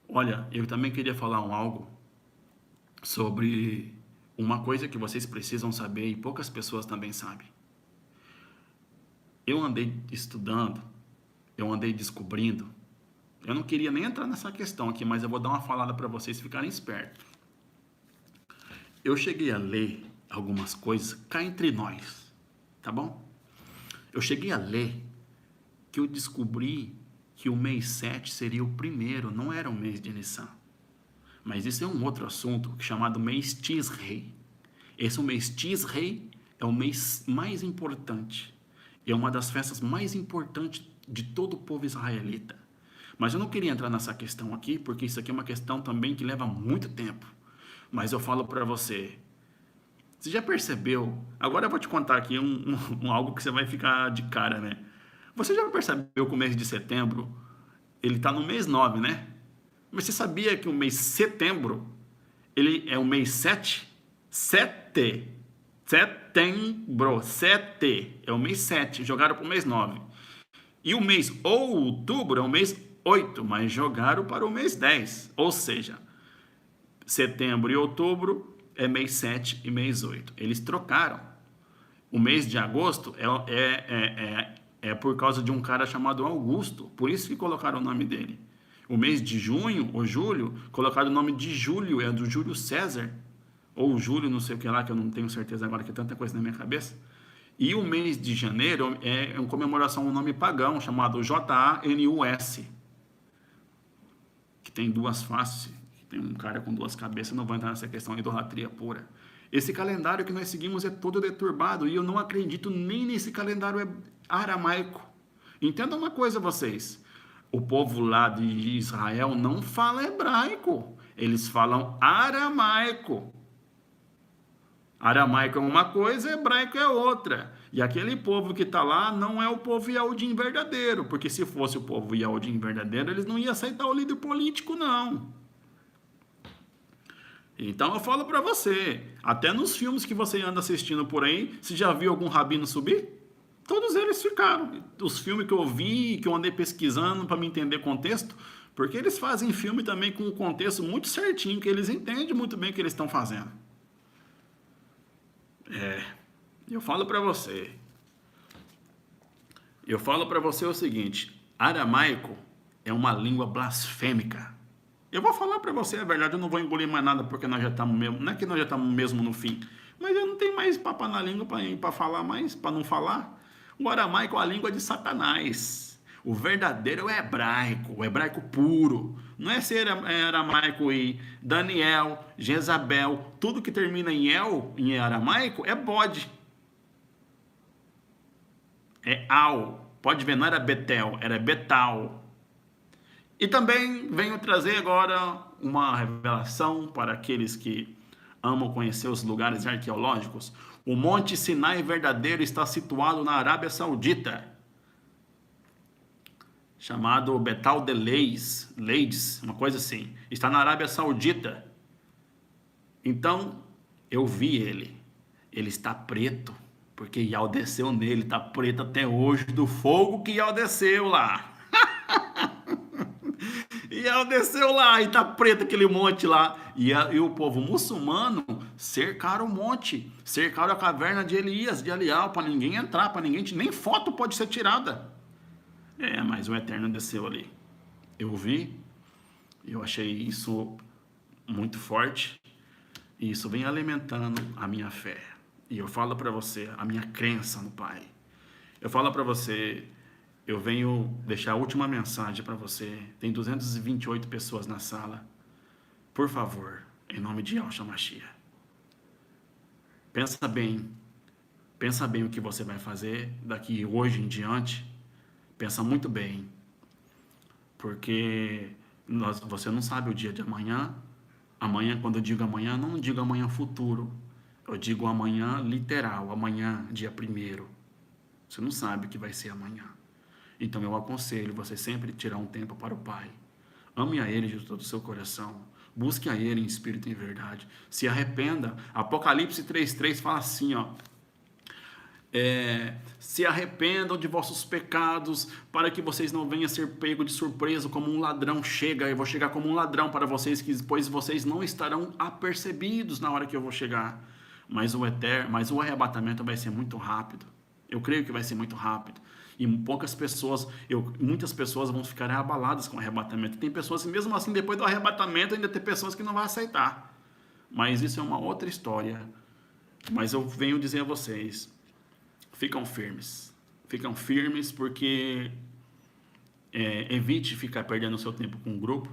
Olha, eu também queria falar algo sobre uma coisa que vocês precisam saber e poucas pessoas também sabem. Eu andei estudando, eu andei descobrindo, eu não queria nem entrar nessa questão aqui, mas eu vou dar uma falada para vocês ficarem espertos. Eu cheguei a ler algumas coisas cá entre nós, tá bom? Eu cheguei a ler que eu descobri que o mês 7 seria o primeiro, não era o mês de Nissan. Mas isso é um outro assunto, chamado mês Tisrei. Esse mês Tisrei é o mês mais importante. É uma das festas mais importantes de todo o povo israelita. Mas eu não queria entrar nessa questão aqui, porque isso aqui é uma questão também que leva muito tempo. Mas eu falo para você, você já percebeu? Agora eu vou te contar aqui algo que você vai ficar de cara, né? Você já percebeu que o mês de setembro, ele está no mês 9, né? Mas você sabia que o mês setembro, ele é o mês 7? Setembro, 7. É o mês 7, jogaram para o mês 9. E o mês outubro é o mês 8, mas jogaram para o mês 10. Ou seja, setembro e outubro é mês 7 e mês 8. Eles trocaram. O mês de agosto é por causa de um cara chamado Augusto. Por isso que colocaram o nome dele. O mês de junho, ou julho, colocaram o nome de Júlio. É do Júlio César. Ou Júlio, não sei o que lá, que eu não tenho certeza agora, que é tanta coisa na minha cabeça. E o mês de janeiro é em comemoração a um nome pagão, chamado Janus. Que tem duas faces. Tem um cara com duas cabeças, não vou entrar nessa questão de idolatria pura. Esse calendário que nós seguimos é todo deturbado e eu não acredito nem nesse calendário aramaico. Entenda uma coisa, vocês. O povo lá de Israel não fala hebraico. Eles falam aramaico. Aramaico é uma coisa, hebraico é outra. E aquele povo que está lá não é o povo Yahudim verdadeiro. Porque se fosse o povo Yahudim verdadeiro, eles não iam aceitar o líder político, não. Então eu falo para você, até nos filmes que você anda assistindo por aí, você já viu algum rabino subir? Todos eles ficaram. Os filmes que eu vi, que eu andei pesquisando para me entender contexto, porque eles fazem filme também com um contexto muito certinho, que eles entendem muito bem o que eles estão fazendo. Eu falo para você. Eu falo para você o seguinte, aramaico é uma língua blasfêmica. Eu vou falar para você a verdade, eu não vou engolir mais nada porque nós já estamos mesmo, não é que nós já estamos mesmo no fim, mas eu não tenho mais papo na língua para falar mais, para não falar. O aramaico é a língua de Satanás. O verdadeiro é o hebraico puro. Não é ser aramaico e Daniel, Jezabel, tudo que termina em El, em aramaico, é bode. É Al. Pode ver, não era Betel, era Betal. E também venho trazer agora uma revelação para aqueles que amam conhecer os lugares arqueológicos. O Monte Sinai verdadeiro está situado na Arábia Saudita, chamado Betal de Leides, uma coisa assim. Está na Arábia Saudita. Então, eu vi ele. Ele está preto, porque Yau desceu nele, está preto até hoje do fogo que Yau desceu lá. E ela desceu lá e tá preto aquele monte lá. E o povo muçulmano cercaram o monte, cercaram a caverna de Elias, de Elial, para ninguém entrar, para ninguém, nem foto pode ser tirada. É, mas o Eterno desceu ali. Eu vi, eu achei isso muito forte, e isso vem alimentando a minha fé. E eu falo para você, a minha crença no Pai. Eu falo para você, eu venho deixar a última mensagem para você. Tem 228 pessoas na sala. Por favor, em nome de Yahshua Mashiach, pensa bem o que você vai fazer daqui hoje em diante. Pensa muito bem, porque você não sabe o dia de amanhã. Amanhã, quando eu digo amanhã, não digo amanhã futuro. Eu digo amanhã literal, amanhã, dia 1º. Você não sabe o que vai ser amanhã. Então eu aconselho você sempre tirar um tempo para o Pai. Ame a Ele de todo o seu coração. Busque a Ele em espírito e em verdade. Se arrependa. Apocalipse 3:3 fala assim, ó. Se arrependam de vossos pecados, para que vocês não venham a ser pegos de surpresa como um ladrão chega. Eu vou chegar como um ladrão para vocês, que depois vocês não estarão apercebidos na hora que eu vou chegar. Mas o arrebatamento vai ser muito rápido. Eu creio que vai ser muito rápido. E muitas pessoas vão ficar abaladas com o arrebatamento. Tem pessoas que mesmo assim, depois do arrebatamento, ainda tem pessoas que não vão aceitar. Mas isso é uma outra história. Mas eu venho dizer a vocês, ficam firmes porque evite ficar perdendo o seu tempo com um grupo.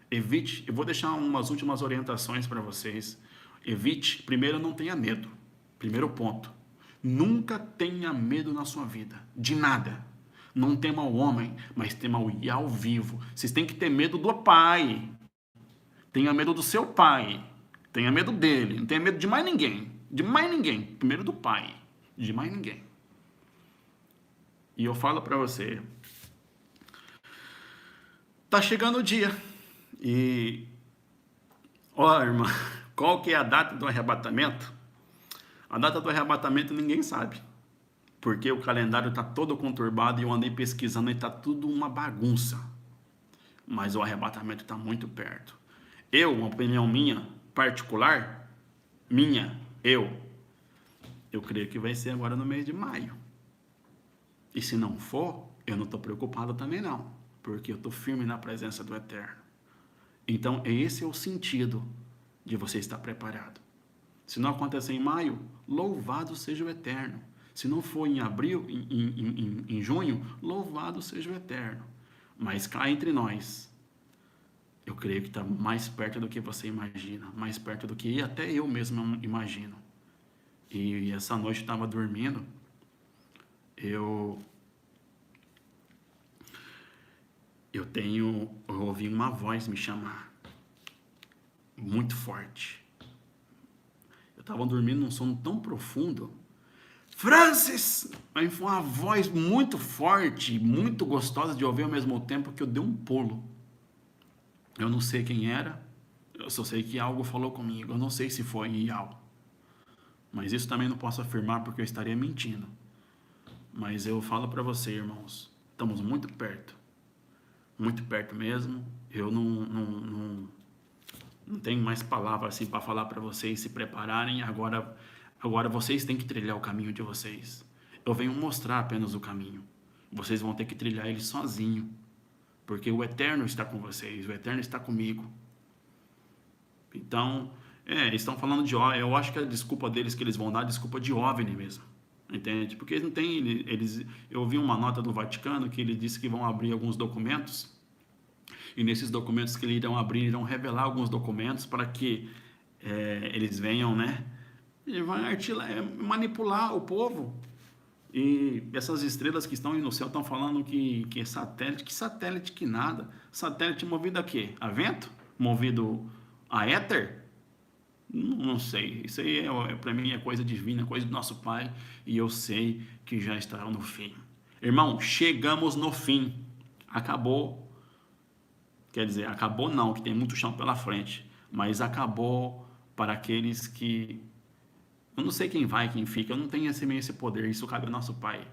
Evite, eu vou deixar umas últimas orientações para vocês. Evite, primeiro, não tenha medo. Primeiro ponto. Nunca tenha medo na sua vida, de nada. Não tema o homem, mas tema o Yahweh vivo. Vocês têm que ter medo do Pai. Tenha medo do seu Pai. Tenha medo dele. Não tenha medo de mais ninguém. De mais ninguém. Primeiro do Pai. De mais ninguém. E eu falo para você, tá chegando o dia. E, ó, irmã, qual que é a data do arrebatamento? A data do arrebatamento ninguém sabe, porque o calendário está todo conturbado e eu andei pesquisando e está tudo uma bagunça. Mas o arrebatamento está muito perto. Uma opinião minha, particular, eu creio que vai ser agora no mês de maio. E se não for, eu não estou preocupado também não, porque eu estou firme na presença do Eterno. Então, esse é o sentido de você estar preparado. Se não acontecer em maio, louvado seja o Eterno. Se não for em abril, em junho, louvado seja o Eterno. Mas cá entre nós, eu creio que está mais perto do que você imagina, mais perto do que até eu mesmo imagino. E essa noite eu estava dormindo, eu ouvi uma voz me chamar, muito forte. Eu estava dormindo num sono tão profundo. Francis! Aí foi uma voz muito forte, muito gostosa de ouvir ao mesmo tempo, que eu dei um pulo. Eu não sei quem era, eu só sei que algo falou comigo. Eu não sei se foi Yau. Mas isso também não posso afirmar porque eu estaria mentindo. Mas eu falo para você, irmãos, estamos muito perto mesmo. Eu não tenho mais palavras assim para falar para vocês se prepararem. Agora vocês têm que trilhar o caminho de vocês. Eu venho mostrar apenas o caminho. Vocês vão ter que trilhar ele sozinho, porque o Eterno está com vocês, o Eterno está comigo. Então, eles estão falando de OVNI, eu acho que a desculpa deles que eles vão dar é desculpa de OVNI mesmo, entende? Porque eles não tem, eu vi uma nota do Vaticano que ele disse que vão abrir alguns documentos, e nesses documentos que eles irão abrir, irão revelar alguns documentos para que eles venham, né? Ele vai manipular o povo. E essas estrelas que estão aí no céu estão falando que é satélite. Que satélite que nada. Satélite movido a quê? A vento? Movido a éter? Não sei. Isso aí para mim é coisa divina, coisa do nosso Pai. E eu sei que já está no fim. Irmão, chegamos no fim. Acabou. Quer dizer, acabou não, que tem muito chão pela frente. Mas acabou para aqueles que... Eu não sei quem vai, quem fica, eu não tenho esse poder, isso cabe ao nosso Pai.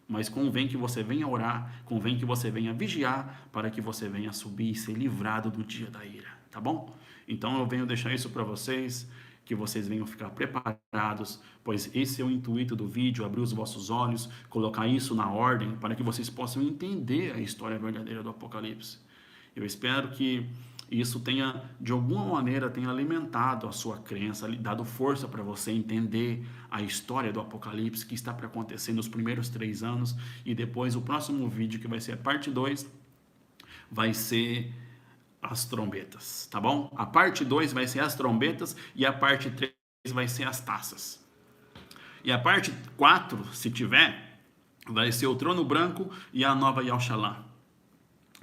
Mas convém que você venha orar, convém que você venha vigiar, para que você venha subir e ser livrado do dia da ira, tá bom? Então eu venho deixar isso para vocês, que vocês venham ficar preparados, pois esse é o intuito do vídeo, abrir os vossos olhos, colocar isso na ordem, para que vocês possam entender a história verdadeira do Apocalipse. Eu espero que isso tenha, de alguma maneira, tenha alimentado a sua crença, dado força para você entender a história do Apocalipse que está para acontecer nos primeiros 3 anos, e depois o próximo vídeo, que vai ser a parte 2, vai ser as trombetas, tá bom? A parte 2 vai ser as trombetas e a parte 3 vai ser as taças. E a parte 4, se tiver, vai ser o trono branco e a nova Yalxalá,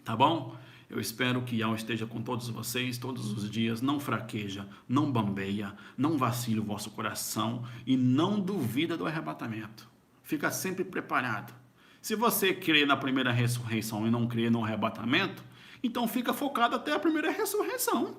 tá bom? Eu espero que Yahweh esteja com todos vocês todos os dias. Não fraqueja, não bambeia, não vacile o vosso coração e não duvida do arrebatamento. Fica sempre preparado. Se você crê na primeira ressurreição e não crê no arrebatamento, então fica focado até a primeira ressurreição.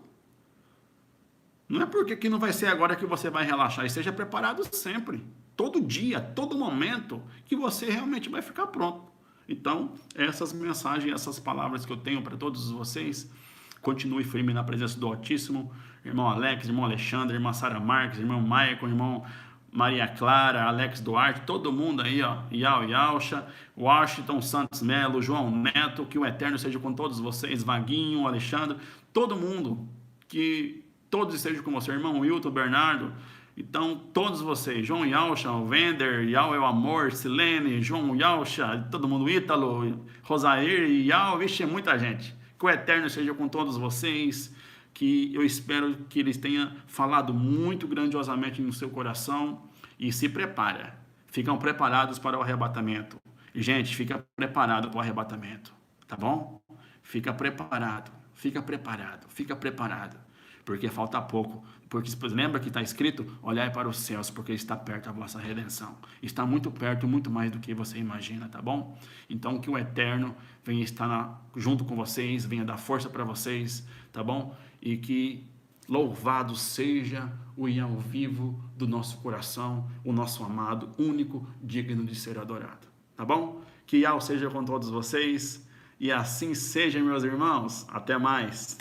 Não é porque que não vai ser agora que você vai relaxar. Esteja preparado sempre, todo dia, todo momento, que você realmente vai ficar pronto. Então, essas mensagens, essas palavras que eu tenho para todos vocês, continue firme na presença do Altíssimo, irmão Alex, irmão Alexandre, irmã Sara Marques, irmão Maicon, irmão Maria Clara, Alex Duarte, todo mundo aí, ó, Yalxa, Washington Santos Melo, João Neto, que o Eterno seja com todos vocês, Vaguinho, Alexandre, todo mundo, que todos estejam com você, irmão Wilton, Bernardo. Então, todos vocês, João Yalxa, Vender, Yal é o Amor, Silene, João Yalxa, todo mundo, Ítalo, Rosair, Yal, vixe, é muita gente. Que o Eterno seja com todos vocês, que eu espero que eles tenham falado muito grandiosamente no seu coração, e se prepara, ficam preparados para o arrebatamento. Gente, fica preparado para o arrebatamento, tá bom? Fica preparado, fica preparado, fica preparado. Porque falta pouco, porque lembra que está escrito, olhai para os céus, porque está perto a vossa redenção, está muito perto, muito mais do que você imagina, tá bom? Então que o Eterno venha estar junto com vocês, venha dar força para vocês, tá bom? E que louvado seja o Yahweh vivo do nosso coração, o nosso amado, único, digno de ser adorado, tá bom? Que Yahweh seja com todos vocês, e assim seja, meus irmãos, até mais.